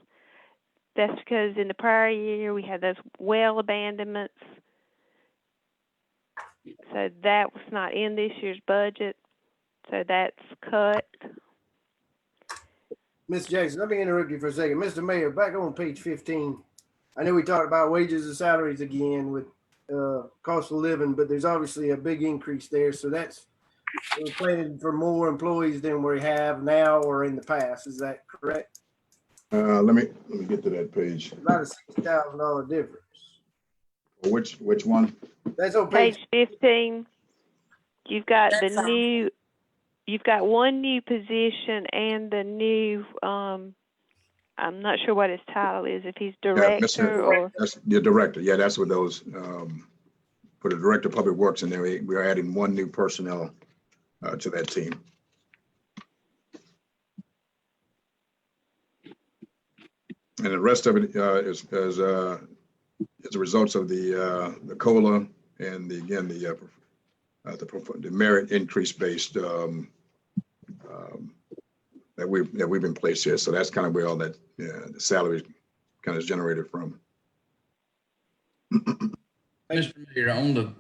That's because in the prior year we had those well abandonments. So that was not in this year's budget. So that's cut. Ms. Jackson, let me interrupt you for a second. Mr. Mayor, back on page 15, I know we talked about wages and salaries again with cost of living, but there's obviously a big increase there. So that's, we're planning for more employees than we have now or in the past. Is that correct? Let me get to that page. About a $60,000 difference. Which one? That's on Page 15, you've got you've got one new position and the new, I'm not sure what his title is, if he's director or. That's the director. Yeah, that's what those, for the director of public works in there, we are adding one new personnel to that team. And the rest of it is the results of the COLA and the merit increase based that we've been placed here. So that's kind of where all that the salary kind of is generated from. Mr. Mayor,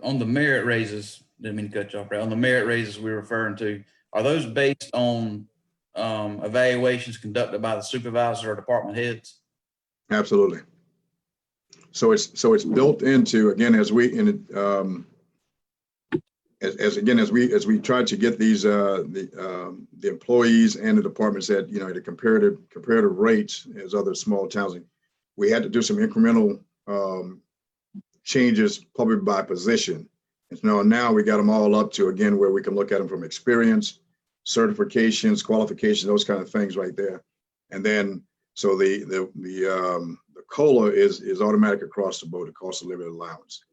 on the merit raises, didn't mean to cut you off, right? On the merit raises we're referring to, are those based on evaluations conducted by the supervisor or department heads? Absolutely. So it's built into, again, as we try to get these the employees and the departments at the comparative rates as other small towns, we had to do some incremental changes probably by position. And so now we got them all up to, again, where we can look at them from experience, certifications, qualifications, those kind of things right there. And then so the COLA is automatic across the board, the cost of living allowance.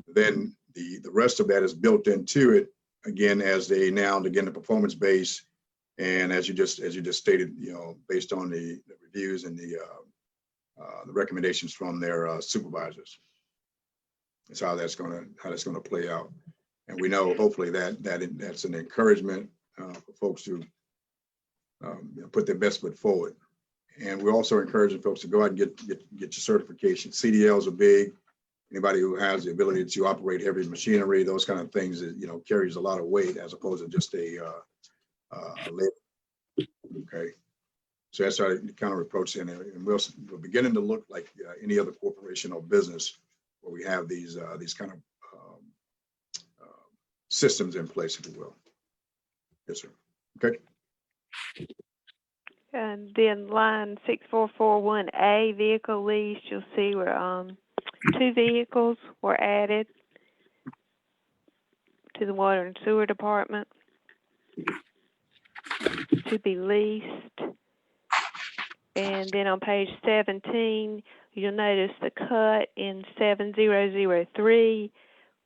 Then the rest of that is built into it, again, as they now, again, the performance base. And as you just stated, based on the reviews and the recommendations from their supervisors. That's how that's gonna play out. And we know hopefully that's an encouragement for folks to put their best foot forward. And we're also encouraging folks to go out and get your certification. CDLs are big. Anybody who has the ability to operate heavy machinery, those kind of things, carries a lot of weight as opposed to just a labor. Okay, so that's how you kind of approach it. And we're beginning to look like any other corporation or business where we have these kind of systems in place, if you will. Yes, sir. Okay. And then line 6441A, vehicle lease, you'll see where 2 vehicles were added to the water and sewer department to be leased. And then on page 17, you'll notice the cut in 7003,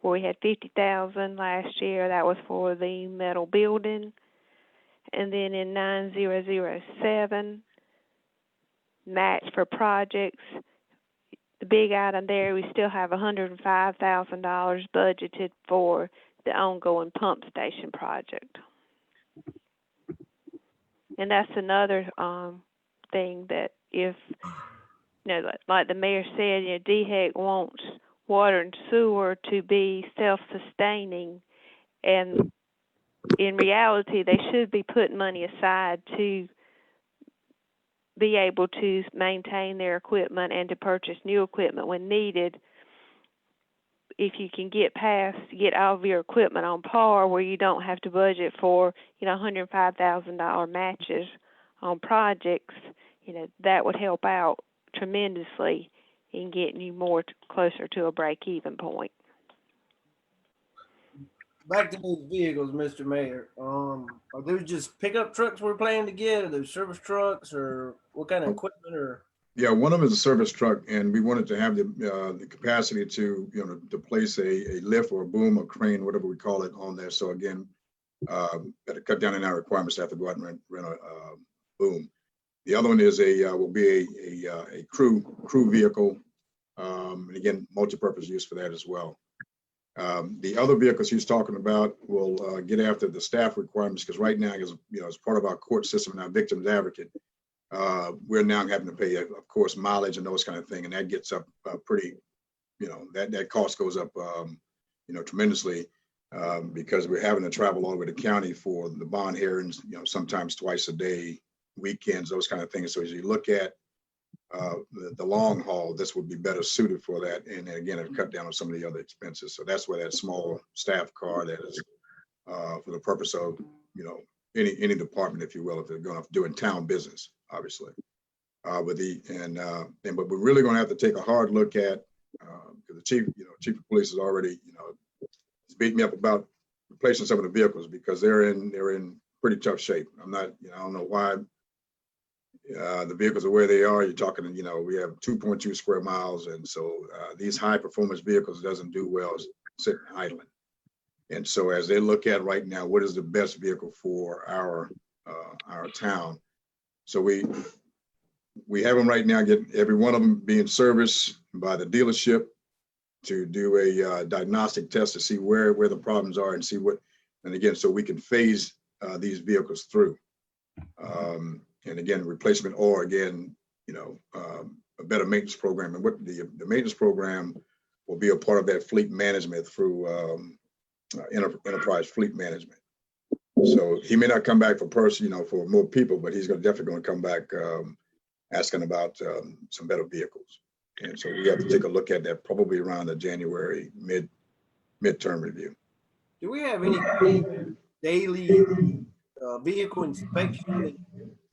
where we had $50,000 last year. That was for the metal building. And then in 9007, match for projects. The big item there, we still have $105,000 budgeted for the ongoing pump station project. And that's another thing that if, like the mayor said, DHEC wants water and sewer to be self-sustaining, and in reality, they should be putting money aside to be able to maintain their equipment and to purchase new equipment when needed. If you can get all of your equipment on par where you don't have to budget for, $105,000 matches on projects, that would help out tremendously in getting you more closer to a break-even point. Back to those vehicles, Mr. Mayor. Are those just pickup trucks we're planning to get? Are those service trucks, or what kind of equipment? Or Yeah, one of them is a service truck, and we wanted to have the capacity to, to place a lift or a boom or crane, whatever we call it, on there. So again, got to cut down on our requirements to have to go out and rent a boom. The other one is will be a crew vehicle, and again, multi-purpose use for that as well. The other vehicles he's talking about will get after the staff requirements, because right now, as part of our court system and our victims advocate, we're now having to pay, of course, mileage and those kind of things, and that gets up pretty, that cost goes up, tremendously, because we're having to travel all over the county for the bond hearings, sometimes twice a day, weekends, those kind of things. So as you look at the long haul, this would be better suited for that, and then again, it'll cut down on some of the other expenses. So that's where that small staff car that is for the purpose of, any department, if you will, if they're going to do in town business, obviously. But we're really going to have to take a hard look at, because the chief of police is already, he's beating me up about replacing some of the vehicles, because they're in pretty tough shape. I don't know why the vehicles are where they are. You're talking, we have 2.2 square miles, and so these high performance vehicles doesn't do well sitting idling. And so as they look at right now, what is the best vehicle for our town? So we have them right now, get every one of them being serviced by the dealership to do a diagnostic test to see where the problems are and see and again, so we can phase these vehicles through. And again, replacement, or again, a better maintenance program. And what the maintenance program will be a part of that fleet management through enterprise fleet management. So he may not come back for more people, but he's definitely going to come back asking about some better vehicles. And so we have to take a look at that probably around the January midterm review. do we have any daily vehicle inspection that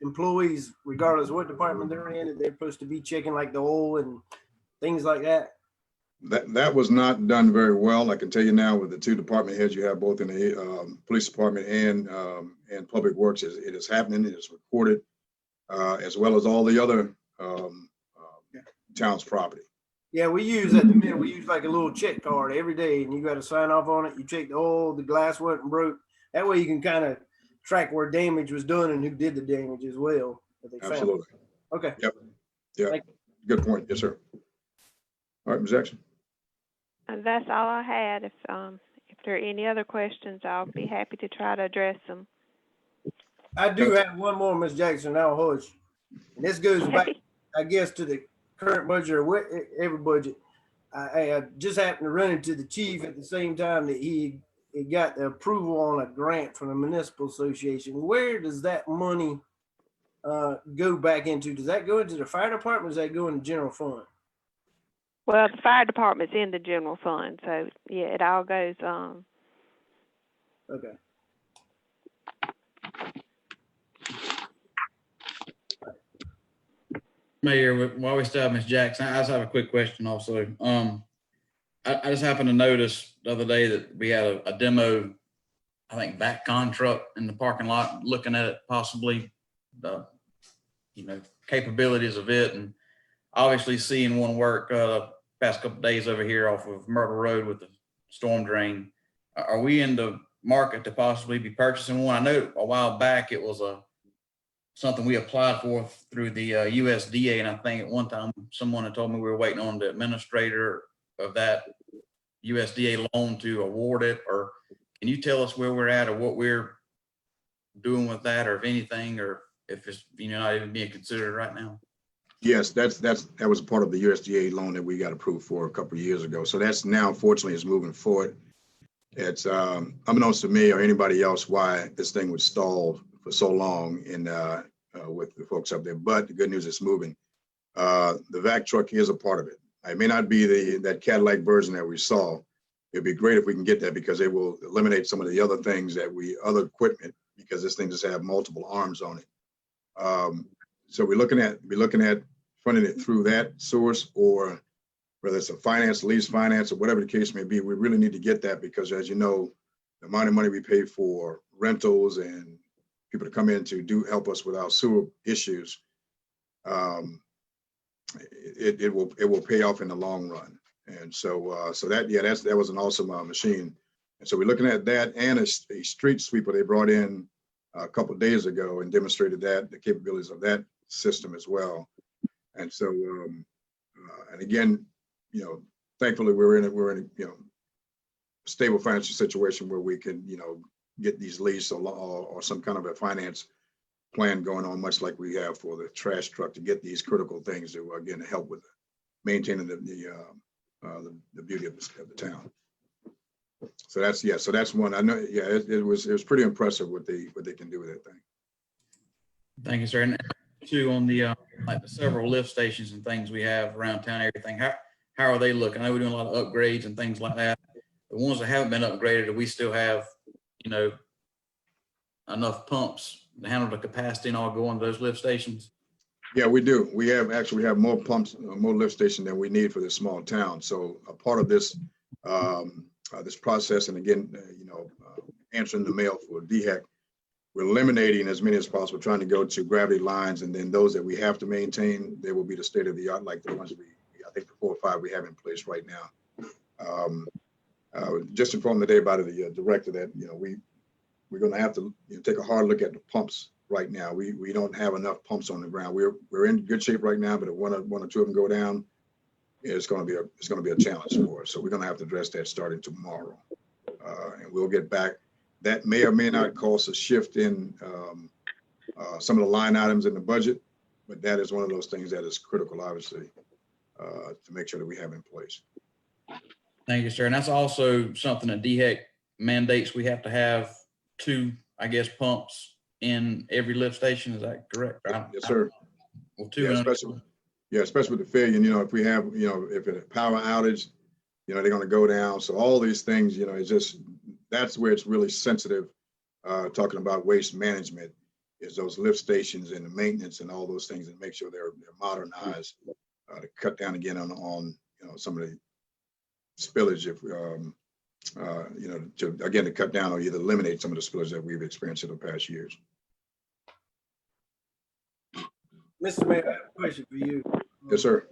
employees, regardless of what department they're in, that they're supposed to be checking, like the oil and things like that? That was not done very well. I can tell you now, with the two department heads you have both in the police department and public works, it is happening. It is recorded, as well as all the other town's property. Yeah, we use at the mill, we use like a little check card every day, and you got to sign off on it. You check the oil, the glass wasn't broke. That way you can kind of track where damage was done and who did the damage as well. Absolutely. Okay. Yep. Yeah. Good point. Yes, sir. All right, Ms. Jackson. And that's all I had. If there are any other questions, I'll be happy to try to address them. I do have one more, Ms. Jackson, now hush. And this goes back, I guess, to the current budget or every budget. I just happened to run into the chief at the same time that he got the approval on a grant from the municipal association. Where does that money go back into? Does that go into the fire department, or does that go in the general fund? Well, the fire department's in the general fund, so yeah, it all goes Okay. Mayor, while we still have Ms. Jackson, I just have a quick question also. I just happened to notice the other day that we had a demo, I think, VACCon truck in the parking lot, looking at it, possibly the, capabilities of it, and obviously seeing one work past couple of days over here off of Myrtle Road with the storm drain. Are we in the market to possibly be purchasing one? I know a while back it was something we applied for through the USDA, and I think at one time someone had told me we were waiting on the administrator of that USDA loan to award it. Or can you tell us where we're at, or what we're doing with that, or if anything, or if it's not even being considered right now? Yes, that was a part of the USDA loan that we got approved for a couple of years ago. So that's now, fortunately, is moving forward. It's unbeknownst to me or anybody else why this thing was stalled for so long with the folks up there. But the good news is moving. The VAC truck is a part of it. It may not be that Cadillac version that we saw. It'd be great if we can get that, because it will eliminate some of the other things other equipment, because this thing just have multiple arms on it. So we're looking at funding it through that source, or whether it's a finance, lease finance, or whatever the case may be, we really need to get that because as you know, the amount of money we pay for rentals and people to come in to help us with our sewer issues, it will pay off in the long run. And so that was an awesome machine. And so we're looking at that and a street sweeper they brought in a couple of days ago and demonstrated that the capabilities of that system as well. And so and again, thankfully we're in a stable financial situation where we can get these lease or some kind of a finance plan going on, much like we have for the trash truck, to get these critical things to again help with maintaining the beauty of the town. So that's one. I know. Yeah, it was pretty impressive what they can do with that thing. Thank you, sir. And two, on the like the several lift stations and things we have around town, everything. How are they looking? I know we're doing a lot of upgrades and things like that. The ones that haven't been upgraded, do we still have, enough pumps to handle the capacity and all going to those lift stations? Yeah, we do. We have more pumps, more lift station than we need for this small town. So a part of this this process, and again, answering the mail for DHEC, we're eliminating as many as possible, trying to go to gravity lines, and then those that we have to maintain, they will be the state of the art, like the ones I think the 4 or 5 we have in place right now. Just informed today by the director that we're going to have to take a hard look at the pumps right now. We don't have enough pumps on the ground. We're in good shape right now, but if one or two of them go down, it's going to be a challenge for us. So we're going to have to address that starting tomorrow, and we'll get back. That may or may not cause a shift in some of the line items in the budget, but that is one of those things that is critical, obviously, to make sure that we have in place. Thank you, sir. And that's also something that DHEC mandates. We have to have 2, I guess, pumps in every lift station. Is that correct? Yes, sir. Well, 2. Yeah, especially with the failure, if we have, if it's a power outage, they're going to go down. So all these things, it's just, that's where it's really sensitive, talking about waste management, is those lift stations and the maintenance and all those things, and make sure they're modernized to cut down again on some of the spillage, if to cut down or either eliminate some of the spillage that we've experienced in the past years. Mr. Mayor, I have a question for you. Yes, sir.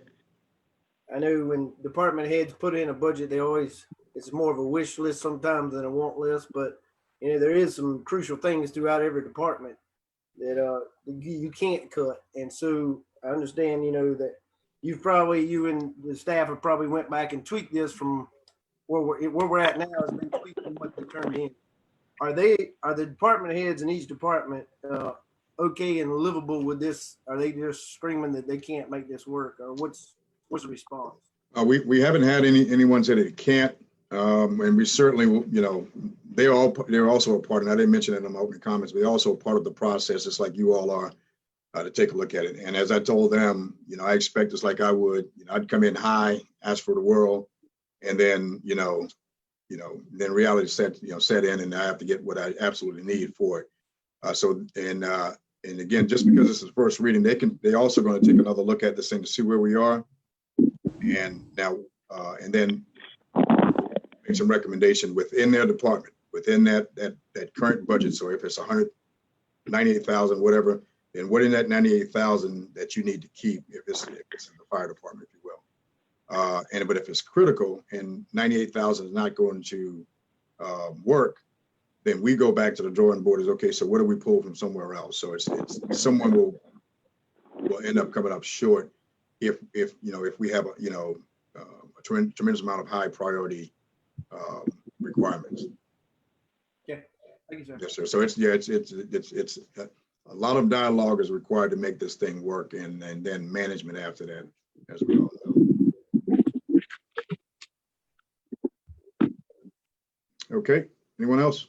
I know when department heads put in a budget, it's more of a wish list sometimes than a want list, but there is some crucial things throughout every department that you can't cut. And so I understand, that you and the staff have probably went back and tweaked this from where we're at now, has been tweaked from what they turned in. Are the department heads in each department okay and livable with this? Are they just screaming that they can't make this work, or what's the response? We haven't had anyone say that it can't, and we certainly, they're also a part, and I didn't mention it in my opening comments, but they're also a part of the process, just like you all are, to take a look at it. And as I told them, I expect just like I would, I'd come in high, ask for the world, and then, then reality set in, and I have to get what I absolutely need for it. And again, just because this is first reading, they're also going to take another look at this thing to see where we are, and then make some recommendation within their department, within that current budget. So if it's 198,000, whatever, then what in that 98,000 that you need to keep if it's in the fire department, if you will. But if it's critical and 98,000 is not going to work, then we go back to the drawing board. Is okay. So what do we pull from somewhere else? So it's someone will end up coming up short if we have a tremendous amount of high priority requirements. Yeah, thank you, sir. Yes, sir. So it's a lot of dialogue is required to make this thing work, and then management after that, as we all know. Okay. Anyone else?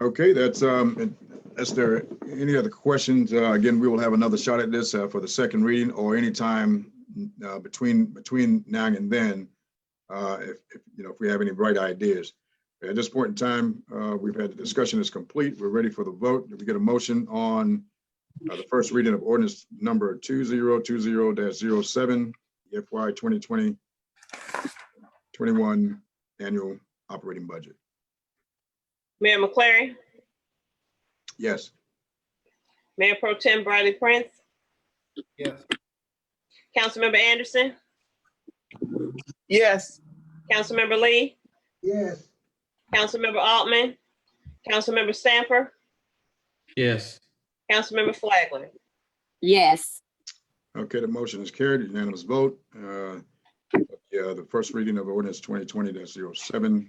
Okay, that's there any other questions? Again, we will have another shot at this for the second reading, or anytime between now and then, if we have any bright ideas. At this point in time, we've had the discussion is complete. We're ready for the vote. If we get a motion on The first reading of ordinance number 2020-07, FY 2020-21 annual operating budget. Mayor McClary, Yes. Mayor Pro Tem Bradley Prince, Yes. Councilmember Anderson, Yes. Councilmember Lee, Yes. Councilmember Altman, Councilmember Stamper, Yes. Councilmember Flagler. yes, Okay, the motion is carried, unanimous vote. The first reading of ordinance 2020-07,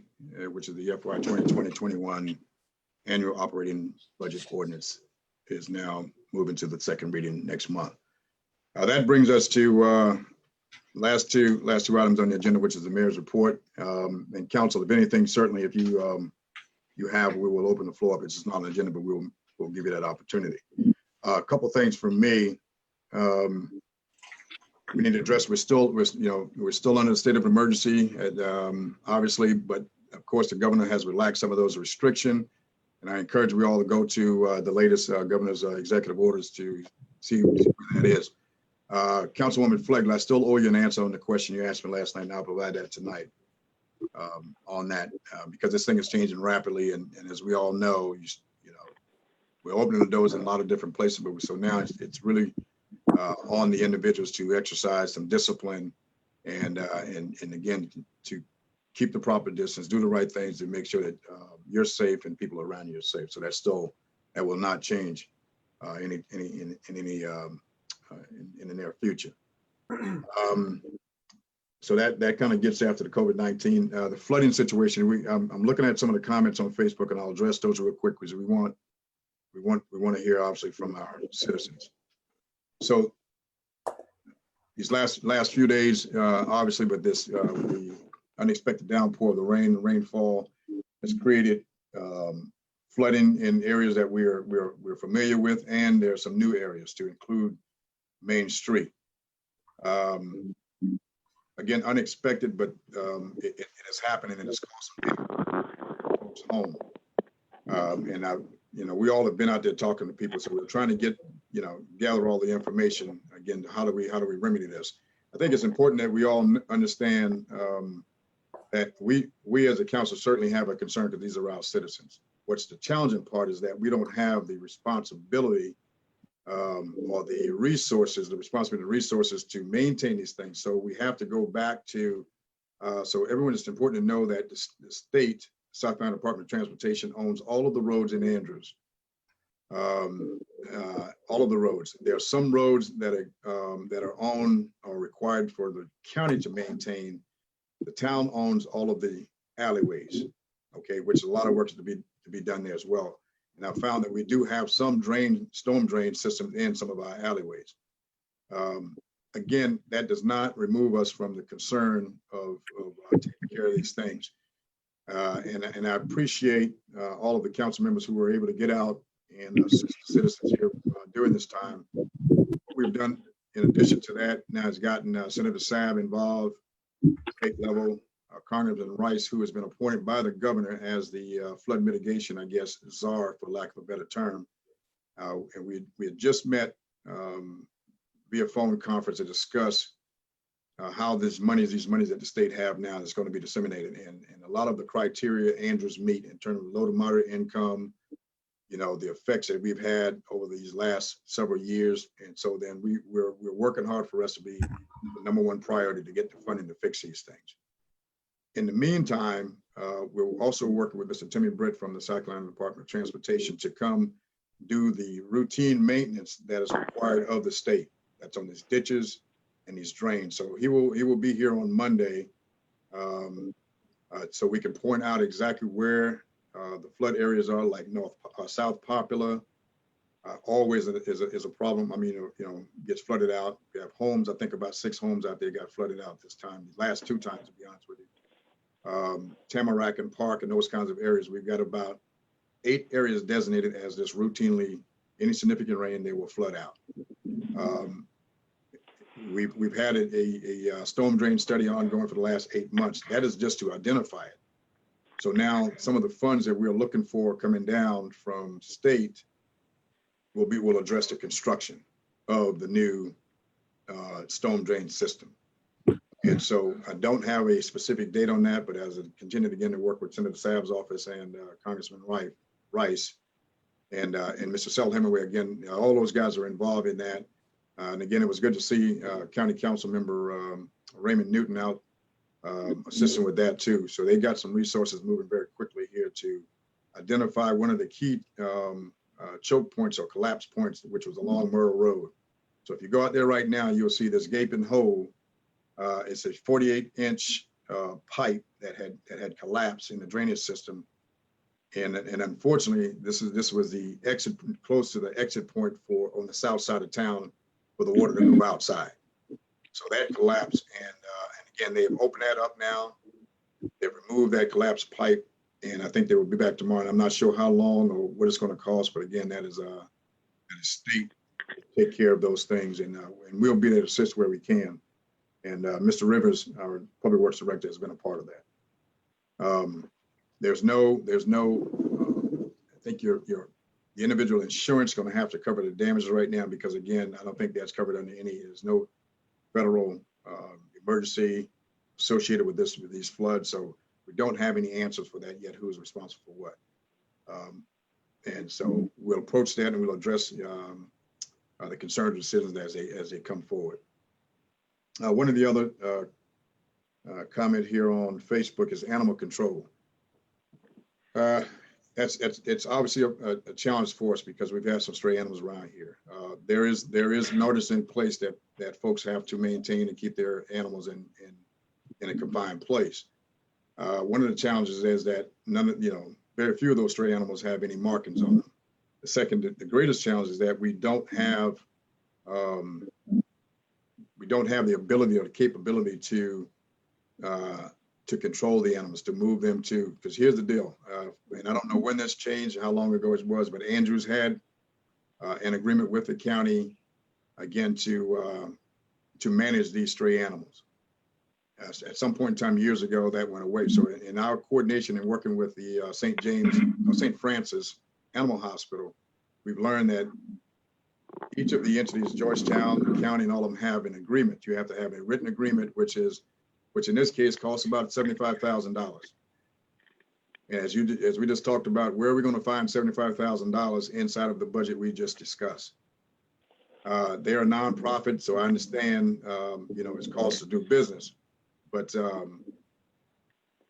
which is the FY 2020-21 annual operating budget ordinance, is now moving to the second reading next month. That brings us to last two items on the agenda, which is the mayor's report. And council, if anything, certainly if you have, we will open the floor up. It's just not on the agenda, but we'll give you that opportunity. A couple things from me. We need to address, we're still under a state of emergency, obviously, but of course the governor has relaxed some of those restrictions. And I encourage we all to go to the latest governor's executive orders to see what that is. Councilwoman Flegler, I still owe you an answer on the question you asked me last night, and I'll provide that tonight on that, because this thing is changing rapidly. And as we all know, we're opening the doors in a lot of different places, but so now it's really on the individuals to exercise some discipline and again, to keep the proper distance, do the right things to make sure that you're safe and people around you are safe. So that will not change in the near future. So that kind of gets after the COVID-19, the flooding situation. I'm looking at some of the comments on Facebook, and I'll address those real quick because we want to hear obviously from our citizens. So these last few days, obviously, but this the unexpected downpour of the rainfall has created flooding in areas that we're familiar with, and there are some new areas to include Main Street. Again, unexpected, but it is happening, and it's costing folks home. And we all have been out there talking to people, so we're trying to gather all the information. Again, how do we remedy this? I think it's important that we all understand that we as a council certainly have a concern because these are our citizens. What's the challenging part is that we don't have the responsibility or the resources to maintain these things. So we have to go back to, so everyone, it's important to know that the state, South Carolina Department of Transportation, owns all of the roads in Andrews. All of the roads. There are some roads that are owned or required for the county to maintain. The town owns all of the alleyways, okay, which a lot of work is to be done there as well. And I found that we do have some storm drain systems in some of our alleyways. Again, that does not remove us from the concern of taking care of these things. And I appreciate all of the council members who were able to get out and assist the citizens here during this time. What we've done in addition to that now has gotten Senator Sabb involved, state level, Congressman Rice, who has been appointed by the governor as the flood mitigation, I guess, czar, for lack of a better term. And we had just met via phone conference to discuss how these monies that the state have now is going to be disseminated. And a lot of the criteria Andrews meet in terms of low to moderate income, the effects that we've had over these last several years. And so then we're working hard for us to be the #1 priority to get the funding to fix these things. In the meantime, we're also working with Mr. Timmy Britt from the South Carolina Department of Transportation to come do the routine maintenance that is required of the state. That's on these ditches and these drains. So he will be here on Monday, so we can point out exactly where the flood areas are, like South Popular. Always is a problem. I mean, gets flooded out. We have homes. I think about 6 homes out there got flooded out this time. The last 2 times, to be honest with you. Tamarack and Park and those kinds of areas. We've got about 8 areas designated as this routinely, any significant rain, they will flood out. We've had a storm drain study ongoing for the last 8 months. That is just to identify it. So now some of the funds that we're looking for coming down from state will address the construction of the new storm drain system. And so I don't have a specific date on that, but as I continue to begin to work with Senator Saab's office and Congressman Rice and Mr. Sel Hemingway, again, all those guys are involved in that. And again, it was good to see County Council Member Raymond Newton out assisting with that too. So they got some resources moving very quickly here to identify one of the key choke points or collapse points, which was along Myrtle Road. So if you go out there right now, you'll see this gaping hole. It's a 48-inch pipe that had collapsed in the drainage system, and unfortunately, this was the exit, close to the exit point on the south side of town for the water to go outside. So that collapsed, and again, they've opened that up now. They've removed that collapsed pipe, and I think they will be back tomorrow. And I'm not sure how long or what it's going to cost, but again, that is state to take care of those things, and we'll be there to assist where we can. And Mr. Rivers, our Public Works Director, has been a part of that. There's no, I think the individual insurance going to have to cover the damages right now, because again, I don't think that's covered under there's no federal emergency associated with these floods. So we don't have any answers for that yet. Who's responsible for what? And so we'll approach that and we'll address the concerns of citizens as they come forward. One of the other comment here on Facebook is animal control. It's obviously a challenge for us because we've had some stray animals around here. There is notice in place that folks have to maintain and keep their animals in a confined place. One of the challenges is that very few of those stray animals have any markings on them. The greatest challenge is that we don't have the ability or the capability to control the animals, to move them to, because here's the deal, and I don't know when this changed, how long ago it was, but Andrews had an agreement with the county, again, to manage these stray animals. At some point in time years ago, that went away. So in our coordination and working with the St. Francis Animal Hospital, we've learned that each of the entities, Georgetown, the county, and all of them have an agreement. You have to have a written agreement, which in this case costs about $75,000. As we just talked about, where are we going to find $75,000 inside of the budget we just discussed? They're a nonprofit, so I understand, it's cost to do business, but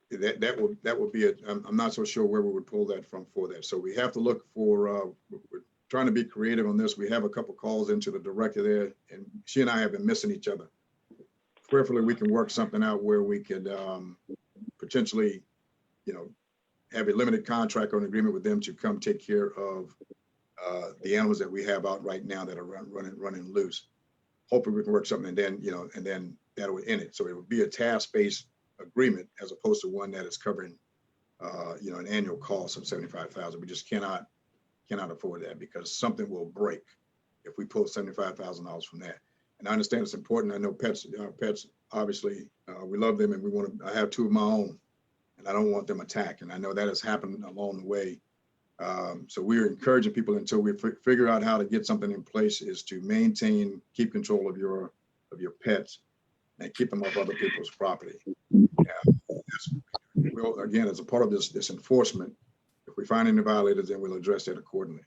that would be I'm not so sure where we would pull that from for that. So we have to look for. We're trying to be creative on this. We have a couple calls into the director there, and she and I have been missing each other. Prayerfully, we can work something out where we could potentially, have a limited contract or an agreement with them to come take care of the animals that we have out right now that are running loose. Hopefully, we can work something, and then that would end it. So it would be a task-based agreement as opposed to one that is covering, an annual cost of $75,000. We just cannot afford that because something will break if we pull $75,000 from that. And I understand it's important. I know pets obviously, we love them, and I have two of my own, and I don't want them attacked. And I know that has happened along the way. So we're encouraging people until we figure out how to get something in place is to keep control of your pets and keep them off other people's property. Again, as a part of this enforcement, if we find any violators, then we'll address that accordingly.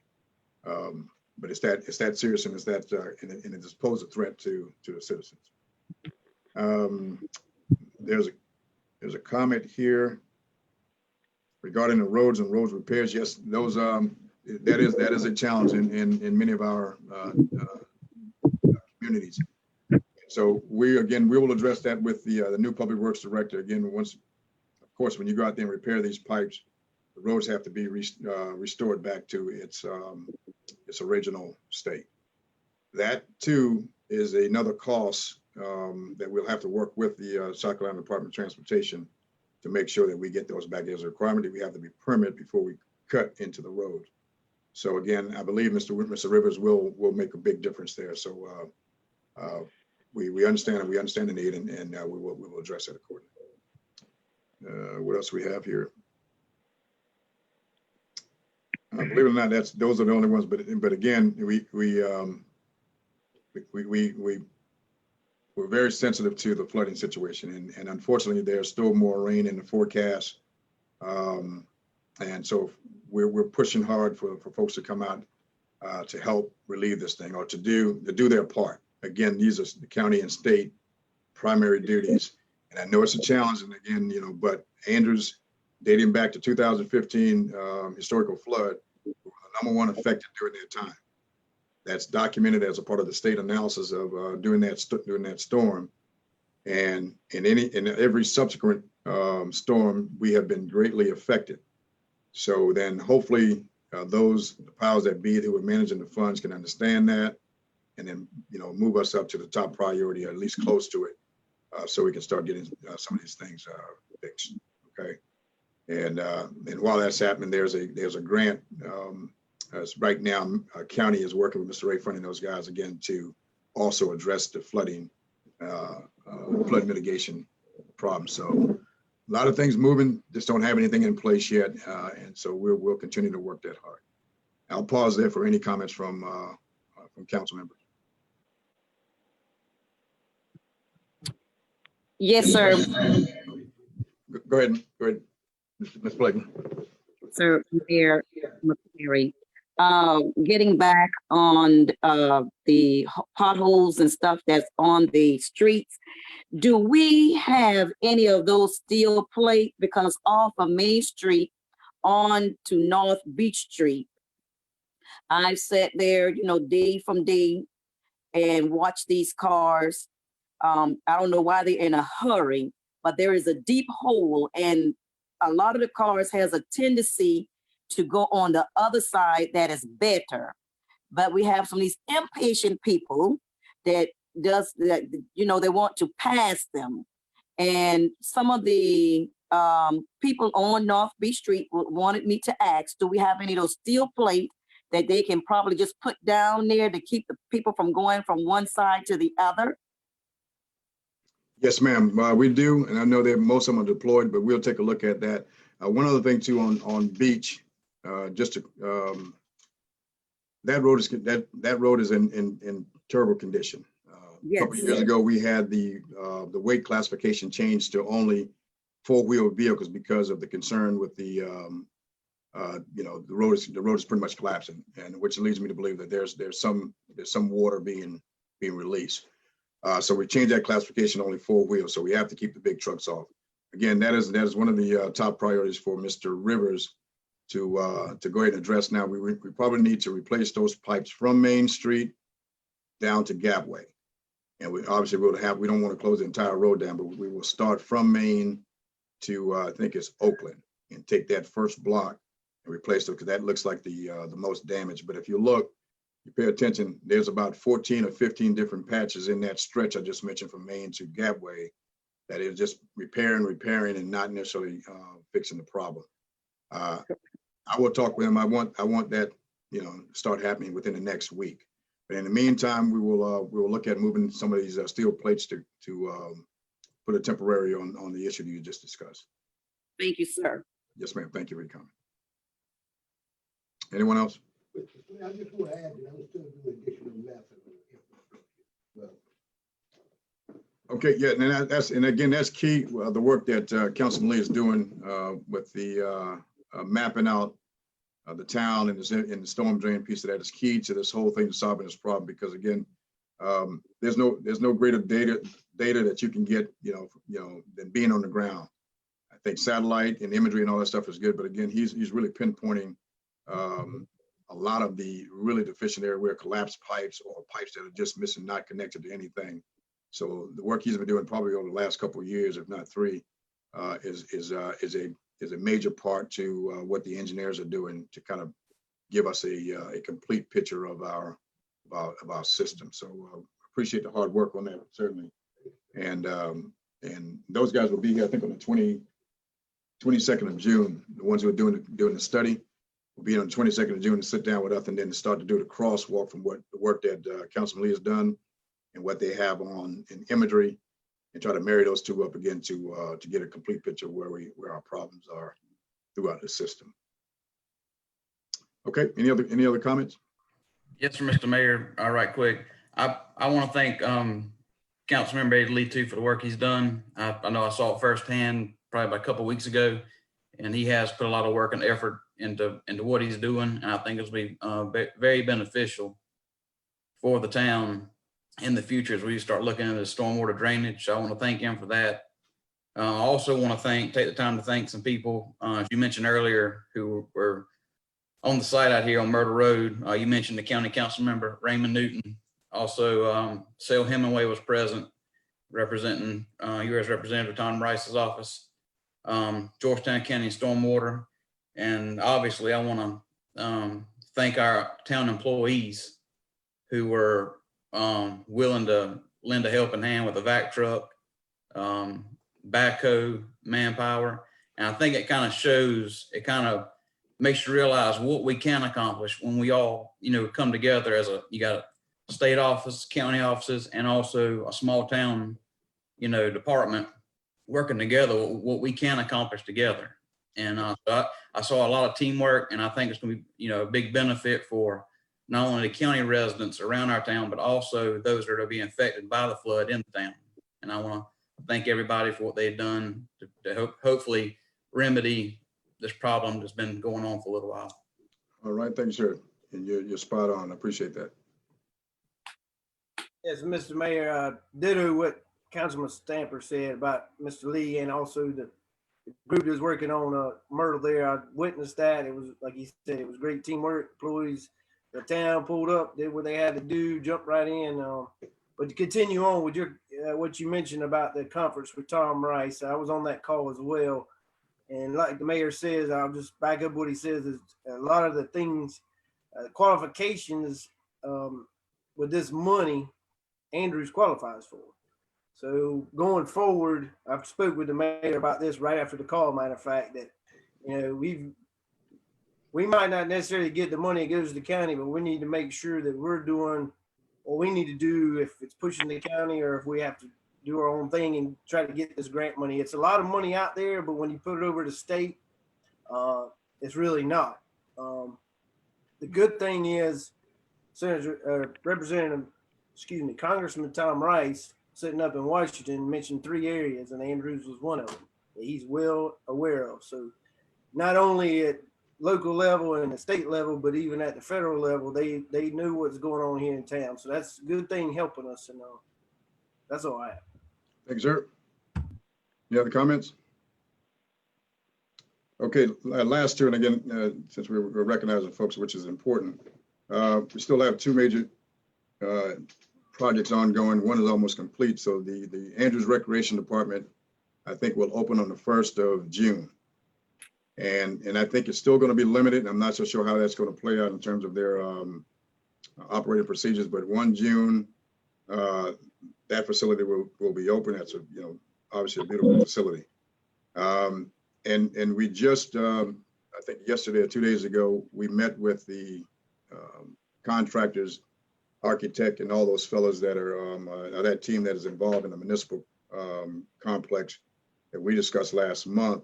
But it's that serious, and and it poses a threat to the citizens. There's a comment here regarding the roads and roads repairs. Yes, those that is a challenge in many of our communities. So we will address that with the new Public Works Director. Again, of course, when you go out there and repair these pipes, the roads have to be restored back to its original state. That too is another cost that we'll have to work with the South Carolina Department of Transportation to make sure that we get those back. There's a requirement that we have to be permitted before we cut into the road. So again, I believe Mr. Rivers will make a big difference there. So we understand and we understand the need, and we will address that accordingly. What else we have here? Believe it or not, those are the only ones. But again, we're very sensitive to the flooding situation, and unfortunately, there's still more rain in the forecast, and so we're pushing hard for folks to come out to help relieve this thing, or to do their part. Again, these are the county and state primary duties, and I know it's a challenge. And again, but Andrews, dating back to 2015 historical flood, were the #1 affected during that time. That's documented as a part of the state analysis of during that storm, and in every subsequent storm, we have been greatly affected. So then, hopefully, those powers that be who are managing the funds can understand that, and then move us up to the top priority, or at least close to it, so we can start getting some of these things fixed. Okay, and while that's happening, there's a grant. Right now, county is working with Mr. Ray Funny and those guys again to also address the flooding, flood mitigation problem. So a lot of things moving, just don't have anything in place yet, and so we'll continue to work that hard. I'll pause there for any comments from council members. Yes, sir. Go ahead, Ms. Blakely. Sir, Mayor McCleary. Getting back on the potholes and stuff that's on the streets, do we have any of those steel plate? Because off of Main Street on to North Beach Street, I've sat there, day from day and watched these cars. I don't know why they're in a hurry, but there is a deep hole, and a lot of the cars has a tendency to go on the other side that is better. But we have some of these impatient people that they want to pass them. And some of the people on North Beach Street wanted me to ask, do we have any of those steel plates that they can probably just put down there to keep the people from going from one side to the other? Yes, ma'am, we do. And I know that most of them are deployed, but we'll take a look at that. One other thing too, on Beach, that road is in terrible condition. Yes. A couple of years ago, we had the weight classification changed to only 4-wheel vehicles because of the concern with the the road is pretty much collapsing, and which leads me to believe that there's some water being released. So we changed that classification to only 4 wheels. So we have to keep the big trucks off. Again, that is one of the top priorities for Mr. Rivers to go ahead and address now. We probably need to replace those pipes from Main Street down to Gapway. And we obviously we don't want to close the entire road down, but we will start from Main to I think it's Oakland, and take that first block and replace it, because that looks like the most damage. But if you look, you pay attention, there's about 14 or 15 different patches in that stretch I just mentioned from Main to Gapway that is just repairing and not necessarily fixing the problem. I will talk with him. I want that start happening within the next week. But in the meantime, we will look at moving some of these steel plates to put a temporary on the issue that you just discussed. Thank you, sir. Yes, ma'am. Thank you for your comment. Anyone else? I just want to add that I'm still doing additional mapping on infrastructure. Okay, yeah, and again, that's key. The work that Councilman Lee is doing with the mapping out the town and the storm drain piece of that is key to this whole thing, to solving this problem. Because again, there's no greater data that you can get, than being on the ground. I think satellite and imagery and all that stuff is good, but again, he's really pinpointing a lot of the really deficient area where collapsed pipes or pipes that are just missing, not connected to anything. So the work he's been doing probably over the last couple of years, if not 3, is a major part to what the engineers are doing to kind of give us a complete picture of our system. So appreciate the hard work on that, certainly. And those guys will be here, I think, on the 22nd of June. The ones who are doing the study will be on the 22nd of June to sit down with us and then to start to do the crosswalk from the work that Councilman Lee has done and what they have in imagery, and try to marry those two up again to get a complete picture of where our problems are throughout the system. Okay, any other comments? Yes, sir, Mr. Mayor. All right, quick. I want to thank Councilmember Eddie Lee too for the work he's done. I know I saw it firsthand probably about a couple of weeks ago, and he has put a lot of work and effort into what he's doing, and I think it'll be very beneficial for the town in the future as we start looking into stormwater drainage. So I want to thank him for that. I also want to take the time to thank some people, as you mentioned earlier, who were on the site out here on Myrtle Road. You mentioned the county council member, Raymond Newton. Also, Sale Hemingway was present, representing U.S. Representative Tom Rice's office, Georgetown County Stormwater. And obviously, I want to thank our town employees who were willing to lend a helping hand with a vac truck, backhoe, manpower. And I think it kind of makes you realize what we can accomplish when we all, come together as you got a state office, county offices, and also a small town, department working together, what we can accomplish together. And so I saw a lot of teamwork, and I think it's going to be, a big benefit for not only the county residents around our town, but also those that are being affected by the flood in the town. And I want to thank everybody for what they've done to hopefully remedy this problem that's been going on for a little while. All right, thank you, sir. And you're spot on. I appreciate that. Yes, Mr. Mayor, ditto what Councilman Stamper said about Mr. Lee and also the group that's working on Myrtle there. I witnessed that. It was, like he said, it was great teamwork. Employees, the town pulled up, did what they had to do, jumped right in. But to continue on with your what you mentioned about the conference with Tom Rice, I was on that call as well. And like the mayor says, I'll just back up what he says, is a lot of the things, qualifications with this money, Andrews qualifies for. So going forward, I've spoke with the mayor about this right after the call, matter of fact, that, we might not necessarily get the money that goes to the county, but we need to make sure that we're doing what we need to do if it's pushing the county or if we have to do our own thing and try to get this grant money. It's a lot of money out there, but when you put it over to state, it's really not. The good thing is Congressman Tom Rice sitting up in Washington mentioned 3 areas, and Andrews was one of them that he's well aware of. So not only at local level and the state level, but even at the federal level, they knew what's going on here in town. So that's a good thing helping us. And that's all I have. Thank you, sir. Any other comments? Okay, last year, and again, since we're recognizing folks, which is important, we still have 2 major projects ongoing. One is almost complete. So the Andrews Recreation Department, I think, will open on the 1st of June. And I think it's still going to be limited. I'm not so sure how that's going to play out in terms of their operating procedures, but 1 June, that facility will be open. That's obviously a beautiful facility. And we just, I think yesterday or 2 days ago, we met with the contractors, architect, and all those fellows that are that team that is involved in the municipal complex that we discussed last month.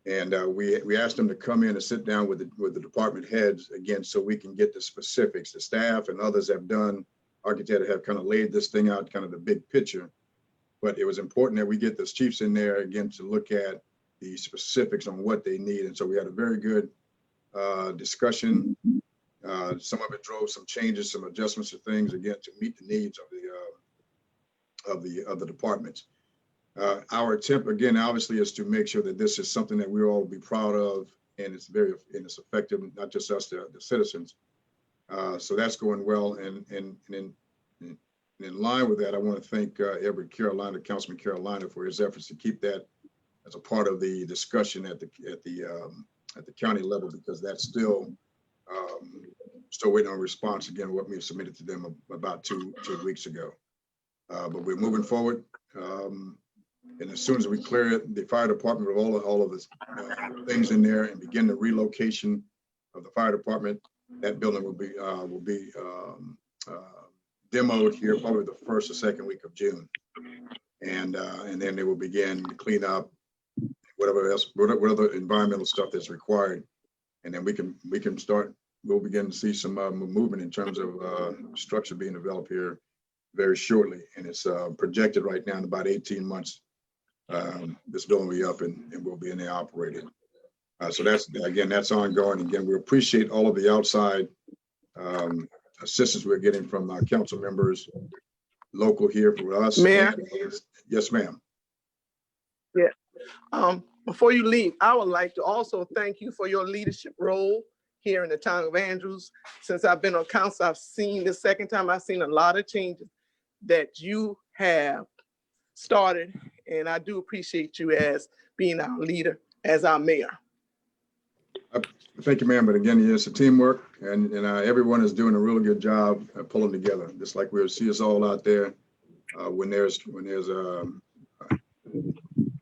And we asked them to come in and sit down with the department heads again, so we can get the specifics. The staff and others have done, architects have kind of laid this thing out, kind of the big picture. But it was important that we get those chiefs in there again to look at the specifics on what they need. And so we had a very good discussion. Some of it drove some changes, some adjustments to things, again, to meet the needs of the departments. Our attempt, again, obviously, is to make sure that this is something that we all will be proud of, and it's it's effective, not just us, the citizens. So that's going well. And in line with that, I want to thank Everett Carolina, Councilman Carolina, for his efforts to keep that as a part of the discussion at the county level, because that's still waiting on a response, again, what we submitted to them about two weeks ago. But we're moving forward. And as soon as we clear it, the fire department with all of this things in there and begin the relocation of the fire department, that building will be demoed here probably the 1st or 2nd week of June, and then they will begin to clean up whatever else, whatever environmental stuff that's required, and then we can start we'll begin to see some movement in terms of structure being developed here very shortly. And it's projected right now in about 18 months. This building will be up and will be in there operating. So that's, again, that's ongoing. Again, we appreciate all of the outside assistance we're getting from our council members, local here for us. Mayor? Yes, ma'am. Before you leave, I would like to also thank you for your leadership role here in the town of Andrews. Since I've been on council, I've seen the second time, I've seen a lot of changes that you have started. And I do appreciate you as being our leader, as our mayor. Thank you, ma'am. But again, it's a teamwork, and everyone is doing a really good job pulling together. Just like we'll see us all out there when there's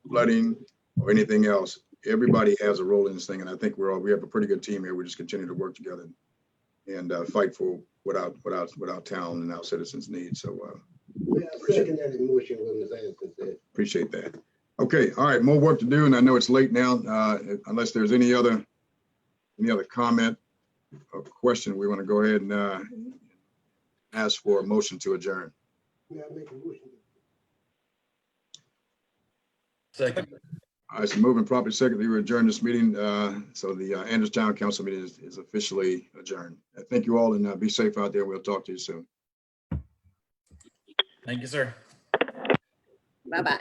flooding or anything else. Everybody has a role in this thing, and I think we have a pretty good team here. We just continue to work together and fight for what our town and our citizens need. So Second that emotion when Ms. Anderson said. appreciate that. Okay, all right, more work to do, and I know it's late now. Unless there's any other comment or question, we want to go ahead and ask for a motion to adjourn. May I make a motion? Second. All right, so moving properly second, we adjourn this meeting. So the Andrews Town Council meeting is officially adjourned. Thank you all, and be safe out there. We'll talk to you soon. Thank you, sir. Bye-bye.